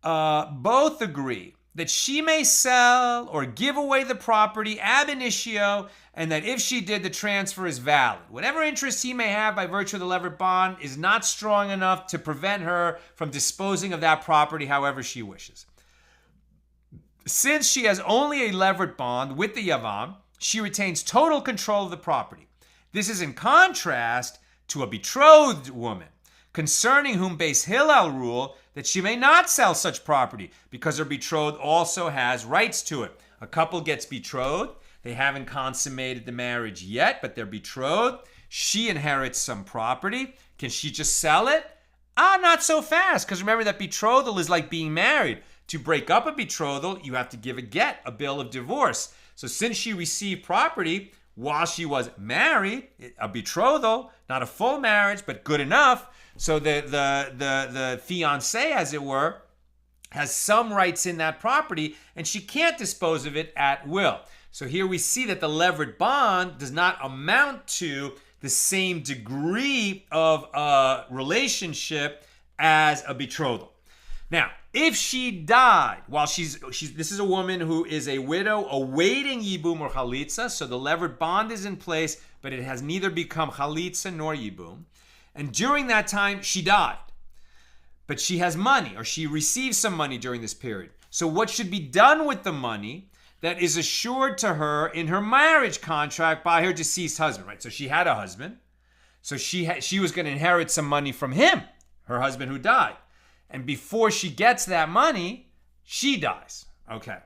both agree that she may sell or give away the property ab initio, and that if she did, the transfer is valid. Whatever interest he may have by virtue of the levered bond is not strong enough to prevent her from disposing of that property however she wishes. Since she has only a levered bond with the yavam, she retains total control of the property. This is in contrast to a betrothed woman, concerning whom Beis Hillel rule that she may not sell such property because her betrothed also has rights to it. A couple gets betrothed. They haven't consummated the marriage yet, but they're betrothed. She inherits some property. Can she just sell it? Not so fast, because remember that betrothal is like being married. To break up a betrothal, you have to give a get, a bill of divorce. So since she received property while she was married, a betrothal, not a full marriage, but good enough, so the fiancé, as it were, has some rights in that property, and she can't dispose of it at will. So here we see that the levered bond does not amount to the same degree of relationship as a betrothal. Now, if she died while she's this is a woman who is a widow awaiting yibum or chalitzah, so the levered bond is in place, but it has neither become chalitzah nor yibum. And during that time, she died. But she has money, or she receives some money during this period. So what should be done with the money that is assured to her in her marriage contract by her deceased husband, right? So she had a husband. So she was going to inherit some money from him, her husband who died. And before she gets that money, she dies. Okay.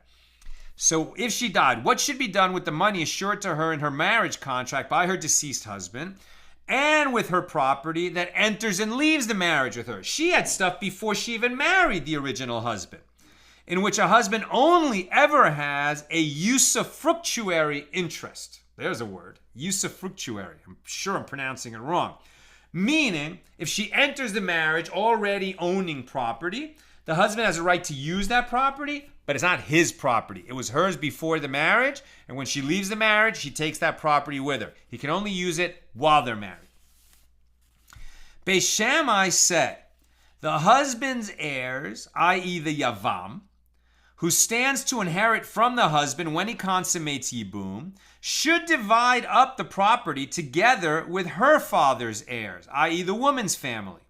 So if she died, what should be done with the money assured to her in her marriage contract by her deceased husband and with her property that enters and leaves the marriage with her? She had stuff before she even married the original husband, in which a husband only ever has a usufructuary interest. There's a word, usufructuary. I'm sure I'm pronouncing it wrong. Meaning, if she enters the marriage already owning property, the husband has a right to use that property, but it's not his property. It was hers before the marriage, and when she leaves the marriage, she takes that property with her. He can only use it while they're married. Beis Shammai said, the husband's heirs, i.e. the yavam, who stands to inherit from the husband when he consummates yibum, should divide up the property together with her father's heirs, i.e. the woman's family.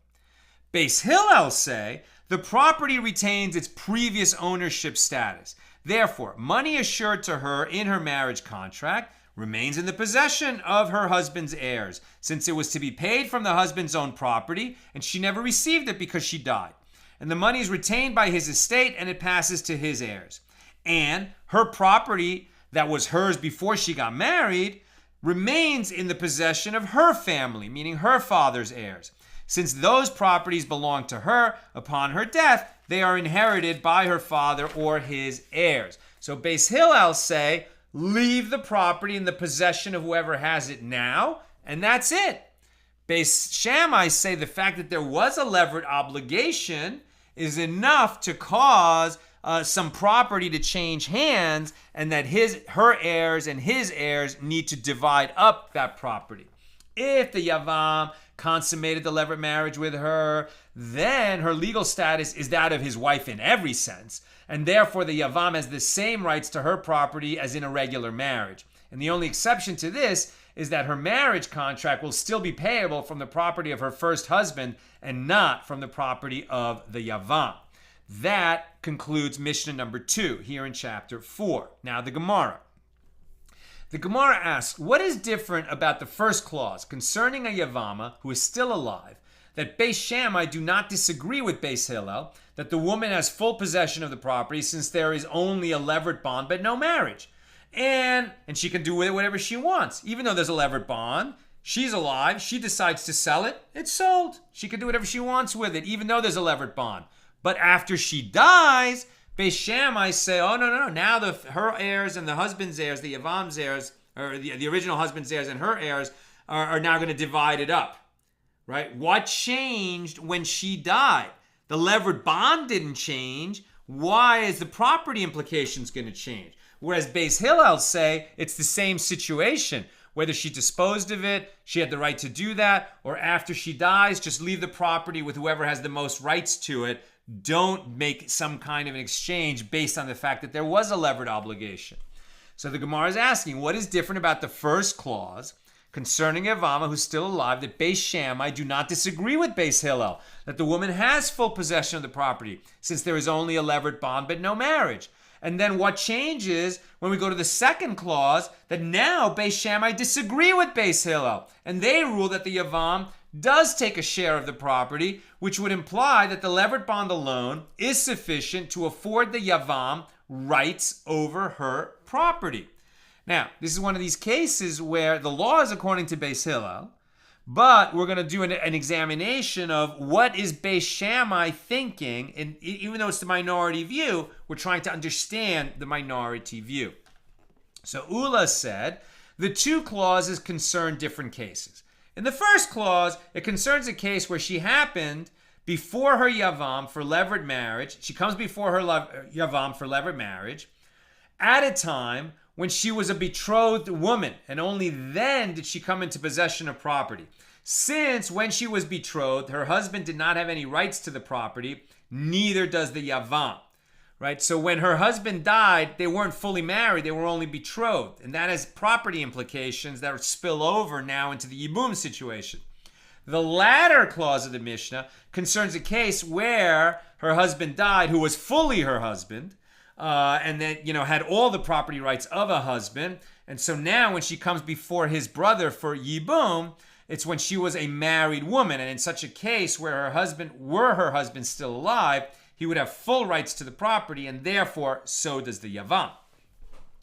Beis Hillel say, the property retains its previous ownership status. Therefore, money assured to her in her marriage contract remains in the possession of her husband's heirs, since it was to be paid from the husband's own property, and she never received it because she died. And the money is retained by his estate, and it passes to his heirs. And her property that was hers before she got married remains in the possession of her family, meaning her father's heirs. Since those properties belong to her, upon her death, they are inherited by her father or his heirs. So Beis Hillel say, leave the property in the possession of whoever has it now, and that's it. Beis Shammai say the fact that there was a levirate obligation is enough to cause some property to change hands, and that her heirs and his heirs need to divide up that property. If the yavam consummated the levirate marriage with her, then her legal status is that of his wife in every sense, and therefore the yavam has the same rights to her property as in a regular marriage. And the only exception to this is that her marriage contract will still be payable from the property of her first husband and not from the property of the yavam. That concludes Mishnah number 2 here in chapter 4. Now the Gemara. The Gemara asks, what is different about the first clause concerning a Yavama who is still alive, that Beis Shammai do not disagree with Beis Hillel, that the woman has full possession of the property since there is only a levirate bond but no marriage? And she can do with it whatever she wants. Even though there's a levirate bond, she's alive, she decides to sell it, it's sold. She can do whatever she wants with it, even though there's a levirate bond. But after she dies, Beis Shammai say, oh, no. Now her heirs and the husband's heirs, the Yavam's heirs, or the original husband's heirs and her heirs are now going to divide it up, right? What changed when she died? The levirate bond didn't change. Why is the property implications going to change? Whereas Beis Hillel say it's the same situation. Whether she disposed of it, she had the right to do that, or after she dies, just leave the property with whoever has the most rights to it. Don't make some kind of an exchange based on the fact that there was a levirate obligation. So the Gemara is asking, what is different about the first clause concerning Yevama who's still alive, that Beis Shammai do not disagree with Beis Hillel, that the woman has full possession of the property since there is only a levirate bond but no marriage? And then what changes when we go to the second clause, that now Beis Shammai disagree with Beis Hillel, and they rule that the Yavam does take a share of the property, which would imply that the levirate bond alone is sufficient to afford the Yavam rights over her property. Now, this is one of these cases where the law is according to Beis Hillel, but we're going to do an examination of what is Beis Shammai thinking, and even though it's the minority view, we're trying to understand the minority view. So Ula said the two clauses concern different cases. In the first clause, it concerns a case where she happened before her Yavam for levirate marriage. She comes before her Yavam for levirate marriage at a time when she was a betrothed woman, and only then did she come into possession of property. Since when she was betrothed, her husband did not have any rights to the property, neither does the Yavam. Right? So when her husband died, they weren't fully married, they were only betrothed. And that has property implications that spill over now into the yibum situation. The latter clause of the Mishnah concerns a case where her husband died, who was fully her husband, and then, had all the property rights of a husband. And so now when she comes before his brother for yibum, it's when she was a married woman. And in such a case where her husband still alive, he would have full rights to the property, and therefore so does the yavam.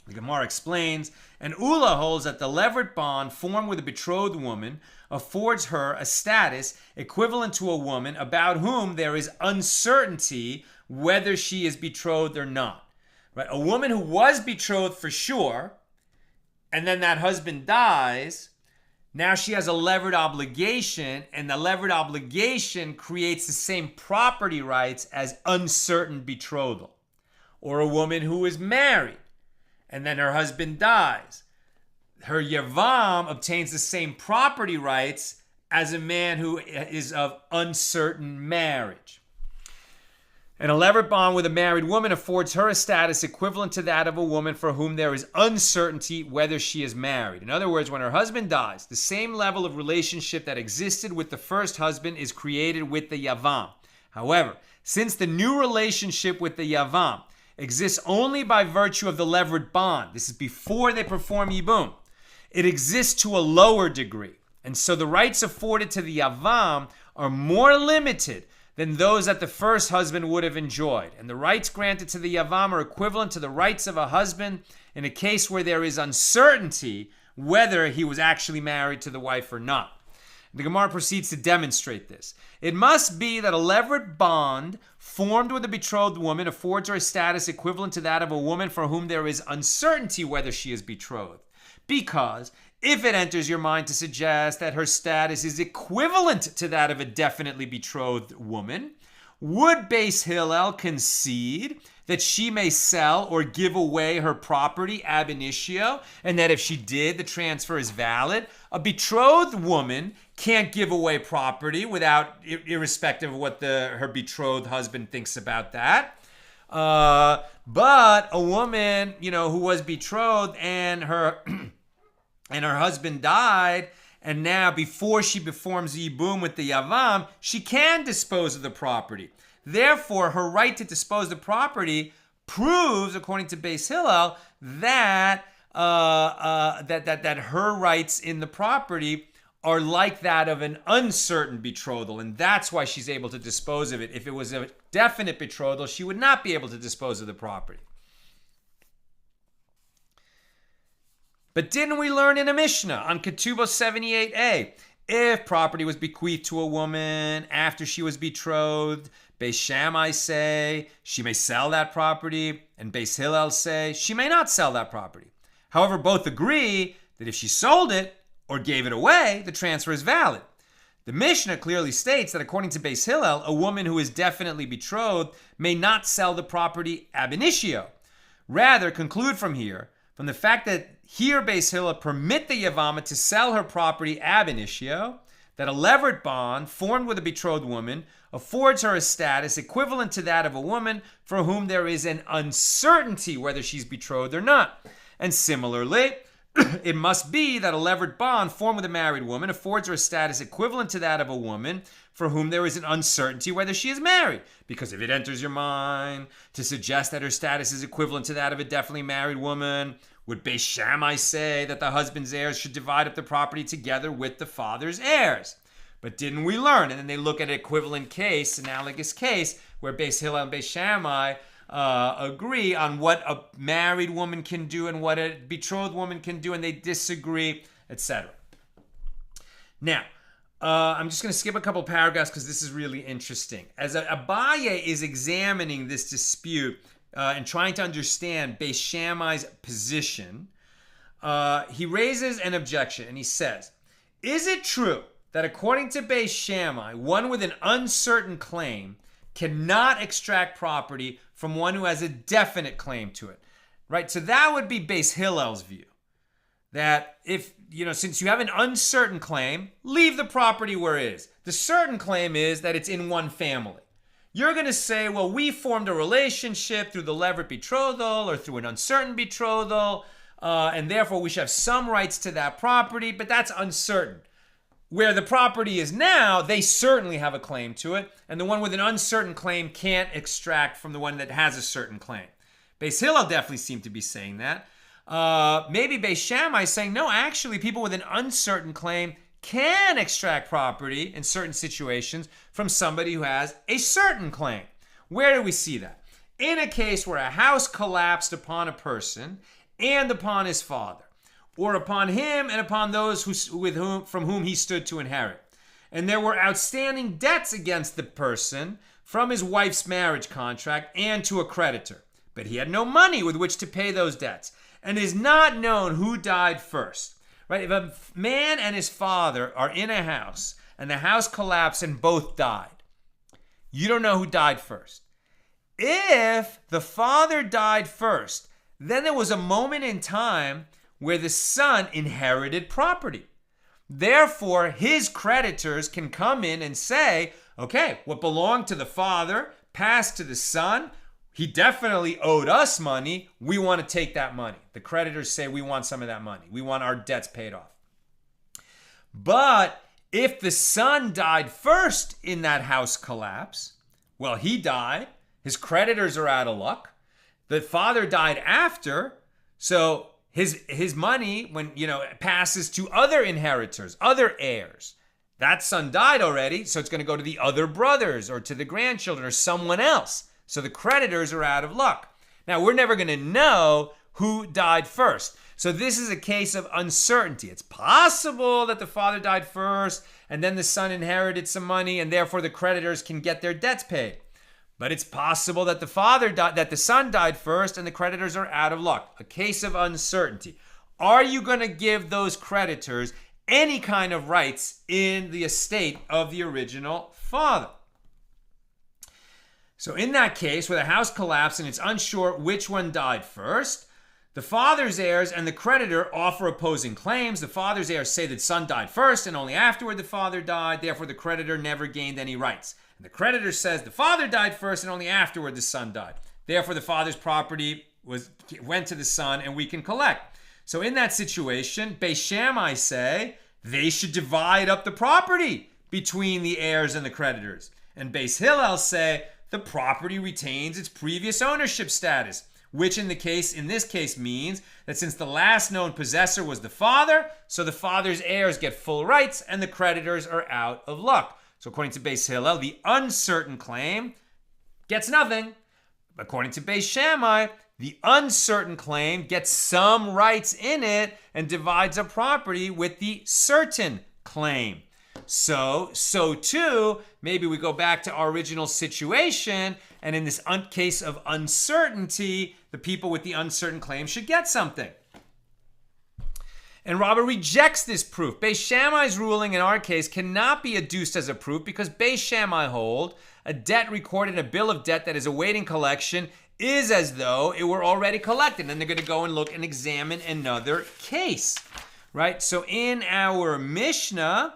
The Gemara explains, and Ula holds that the levirate bond formed with a betrothed woman affords her a status equivalent to a woman about whom there is uncertainty whether she is betrothed or not. Right? A woman who was betrothed for sure, and then that husband dies, now she has a levered obligation, and the levered obligation creates the same property rights as uncertain betrothal. Or a woman who is married, and then her husband dies. Her yavam obtains the same property rights as a man who is of uncertain marriage. And a levirate bond with a married woman affords her a status equivalent to that of a woman for whom there is uncertainty whether she is married. In other words, when her husband dies, the same level of relationship that existed with the first husband is created with the yavam. However, since the new relationship with the yavam exists only by virtue of the levirate bond, this is before they perform yibum, it exists to a lower degree. And so the rights afforded to the yavam are more limited than those that the first husband would have enjoyed. And the rights granted to the yavam are equivalent to the rights of a husband in a case where there is uncertainty whether he was actually married to the wife or not. The Gemara proceeds to demonstrate this. It must be that a levirate bond formed with a betrothed woman affords her a status equivalent to that of a woman for whom there is uncertainty whether she is betrothed. Because if it enters your mind to suggest that her status is equivalent to that of a definitely betrothed woman, would Beis Hillel concede that she may sell or give away her property ab initio, and that if she did, the transfer is valid? A betrothed woman can't give away property without, irrespective of what her betrothed husband thinks about that. But a woman, who was betrothed and her husband died, and now before she performs yibum with the yavam, she can dispose of the property. Therefore, her right to dispose of the property proves, according to Beis Hillel, that her rights in the property are like that of an uncertain betrothal, and that's why she's able to dispose of it. If it was a definite betrothal, she would not be able to dispose of the property. But didn't we learn in a Mishnah on Ketubah 78a, if property was bequeathed to a woman after she was betrothed, Beis Shammai say she may sell that property, and Beis Hillel say she may not sell that property. However, both agree that if she sold it or gave it away, the transfer is valid. The Mishnah clearly states that according to Beis Hillel, a woman who is definitely betrothed may not sell the property ab initio. Rather, conclude from the fact that here Beis Hillel permit the Yavama to sell her property ab initio, that a levirate bond formed with a betrothed woman affords her a status equivalent to that of a woman for whom there is an uncertainty whether she's betrothed or not. And similarly, it must be that a levirate bond formed with a married woman affords her a status equivalent to that of a woman for whom there is an uncertainty whether she is married. Because if it enters your mind to suggest that her status is equivalent to that of a definitely married woman, would Beis Shammai say that the husband's heirs should divide up the property together with the father's heirs? But didn't we learn? And then they look at an equivalent case, analogous case, where Beis Hillel and Beis Shammai agree on what a married woman can do and what a betrothed woman can do, and they disagree, etc. Now, I'm just going to skip a couple paragraphs because this is really interesting. As Abaye is examining this dispute and trying to understand Beis Shammai's position, he raises an objection and he says, is it true that according to Beis Shammai, one with an uncertain claim cannot extract property from one who has a definite claim to it? Right? So that would be Beis Hillel's view. That if, since you have an uncertain claim, leave the property where it is. The certain claim is that it's in one family. You're going to say, well, we formed a relationship through the levirate betrothal or through an uncertain betrothal, and therefore we should have some rights to that property, but that's uncertain. Where the property is now, they certainly have a claim to it, and the one with an uncertain claim can't extract from the one that has a certain claim. Beis Hillel definitely seem to be saying that. Maybe Beis Shammai is saying, no, actually, people with an uncertain claim can extract property in certain situations from somebody who has a certain claim. Where do we see that? In a case where a house collapsed upon a person and upon his father, or upon him and upon those from whom he stood to inherit. And there were outstanding debts against the person from his wife's marriage contract and to a creditor. But he had no money with which to pay those debts. And it is not known who died first. Right? If a man and his father are in a house and the house collapsed and both died, you don't know who died first. If the father died first, then there was a moment in time where the son inherited property. Therefore, his creditors can come in and say, okay, what belonged to the father passed to the son. He definitely owed us money. We want to take that money. The creditors say, we want some of that money. We want our debts paid off. But if the son died first in that house collapse, well, he died. His creditors are out of luck. The father died after, so his money, when passes to other inheritors, other heirs. That son died already, so it's going to go to the other brothers or to the grandchildren or someone else. So the creditors are out of luck. Now, we're never going to know who died first. So this is a case of uncertainty. It's possible that the father died first and then the son inherited some money and therefore the creditors can get their debts paid. But it's possible that the son died first and the creditors are out of luck. A case of uncertainty. Are you going to give those creditors any kind of rights in the estate of the original father? So in that case, where the house collapsed and it's unsure which one died first, the father's heirs and the creditor offer opposing claims. The father's heirs say that son died first and only afterward the father died. Therefore, the creditor never gained any rights. And the creditor says the father died first and only afterward the son died. Therefore, the father's property went to the son and we can collect. So in that situation, Beis Shammai say they should divide up the property between the heirs and the creditors. And Beis Hillel say the property retains its previous ownership status, which in this case means that since the last known possessor was the father, so the father's heirs get full rights and the creditors are out of luck. So according to Beis Hillel, the uncertain claim gets nothing. According to Beis Shammai, the uncertain claim gets some rights in it and divides up property with the certain claim. So too, maybe we go back to our original situation, and in this case of uncertainty, the people with the uncertain claim should get something. And Rabbah rejects this proof. Beis Shammai's ruling in our case cannot be adduced as a proof because Beis Shammai hold a debt recorded in a bill of debt that is awaiting collection is as though it were already collected. And they're going to go and look and examine another case, right? So in our Mishna,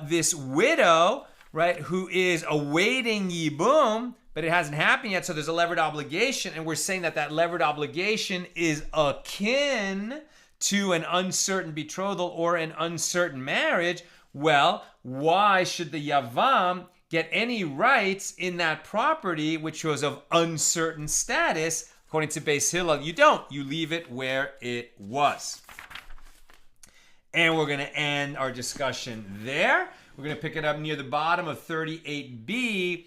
this widow, right, who is awaiting yibum, but it hasn't happened yet, so there's a levered obligation, and we're saying that levered obligation is akin to an uncertain betrothal or an uncertain marriage. Well, why should the yavam get any rights in that property which was of uncertain status? According to Beis Hillel, you don't. You leave it where it was. And we're going to end our discussion there. We're going to pick it up near the bottom of 38b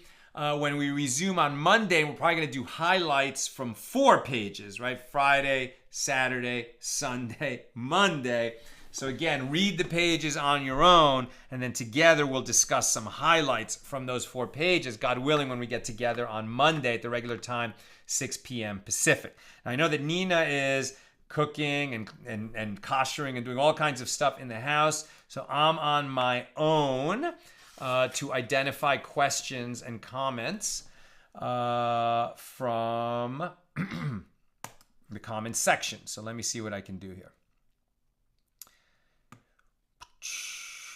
when we resume on Monday. And we're probably going to do highlights from 4 pages, right? Friday, Saturday, Sunday, Monday. So again, read the pages on your own, and then together we'll discuss some highlights from those 4 pages, God willing, when we get together on Monday at the regular time, 6 p.m. Pacific. Now, I know that Nina is cooking and koshering and doing all kinds of stuff in the house, so I'm on my own to identify questions and comments from the comments section. So let me see what I can do here.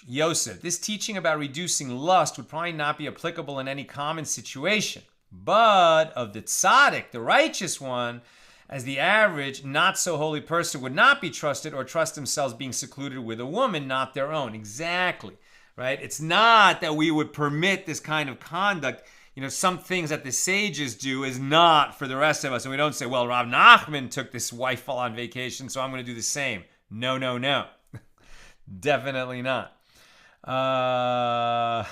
Yosef, this teaching about reducing lust would probably not be applicable in any common situation, but of the tzaddik, the righteous one, as the average not so holy person would not be trusted or trust themselves being secluded with a woman not their own. Exactly. right? It's not that we would permit this kind of conduct. Some things that the sages do is not for the rest of us. And we don't say, well, Rav Nachman took this wife on vacation, so I'm going to do the same. No, no, no. Definitely not. Tom,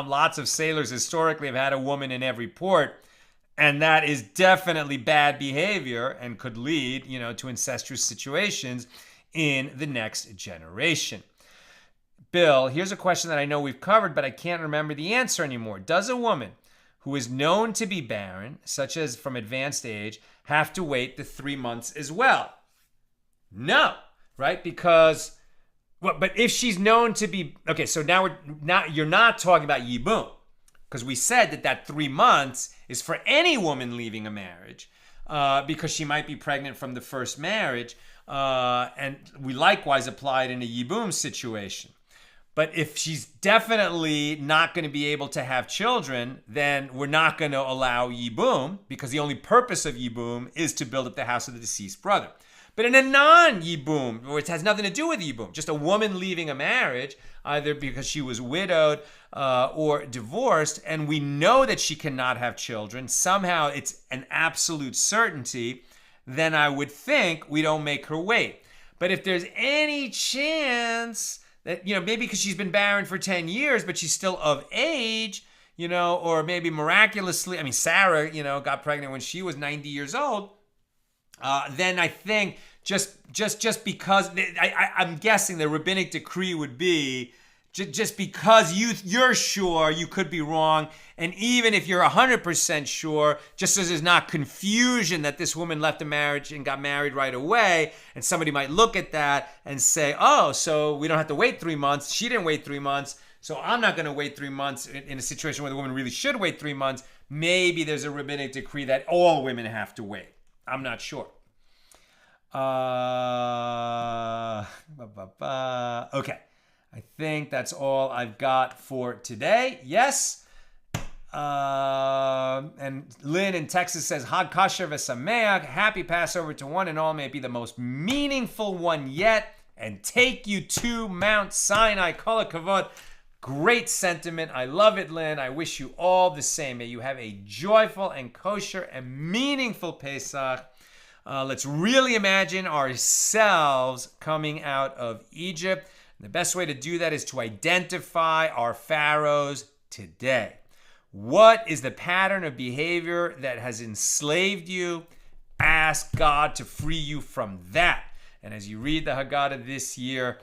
lots of sailors historically have had a woman in every port, and that is definitely bad behavior and could lead, to incestuous situations in the next generation. Bill, here's a question that I know we've covered, but I can't remember the answer anymore. Does a woman who is known to be barren, such as from advanced age, have to wait the 3 months as well? No, right? Because, but if she's known to be, okay, so now you're not talking about yibum, because we said that 3 months is for any woman leaving a marriage, because she might be pregnant from the first marriage, and we likewise apply it in a yibum situation. But if she's definitely not going to be able to have children, then we're not going to allow yibum, because the only purpose of yibum is to build up the house of the deceased brother. But in a non-yibum, which has nothing to do with yibum, just a woman leaving a marriage, either because she was widowed or divorced, and we know that she cannot have children, somehow it's an absolute certainty, then I would think we don't make her wait. But if there's any chance that, maybe because she's been barren for 10 years, but she's still of age, or maybe miraculously, Sarah, got pregnant when she was 90 years old, then I think just because, I'm guessing the rabbinic decree would be, just because you're sure, you could be wrong. And even if you're 100% sure, just as there's not confusion that this woman left a marriage and got married right away, and somebody might look at that and say, oh, so we don't have to wait 3 months. She didn't wait 3 months, so I'm not going to wait 3 months in a situation where the woman really should wait 3 months. Maybe there's a rabbinic decree that all women have to wait. I'm not sure. Okay. I think that's all I've got for today. Yes. And Lynn in Texas says, Hag Kasher v'Sameach. Happy Passover to one and all. May it be the most meaningful one yet. And take you to Mount Sinai. Kol hakavod. Great sentiment. I love it, Lynn. I wish you all the same. May you have a joyful and kosher and meaningful Pesach. Let's really imagine ourselves coming out of Egypt. The best way to do that is to identify our pharaohs today. What is the pattern of behavior that has enslaved you? Ask God to free you from that. And as you read the Haggadah this year,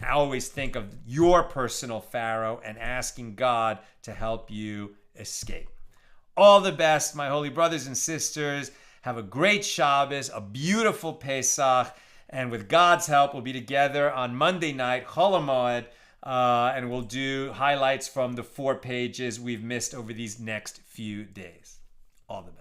always think of your personal pharaoh and asking God to help you escape. All the best, my holy brothers and sisters. Have a great Shabbos, a beautiful Pesach. And with God's help, we'll be together on Monday night, Chol HaMoed, and we'll do highlights from the 4 pages we've missed over these next few days. All the best.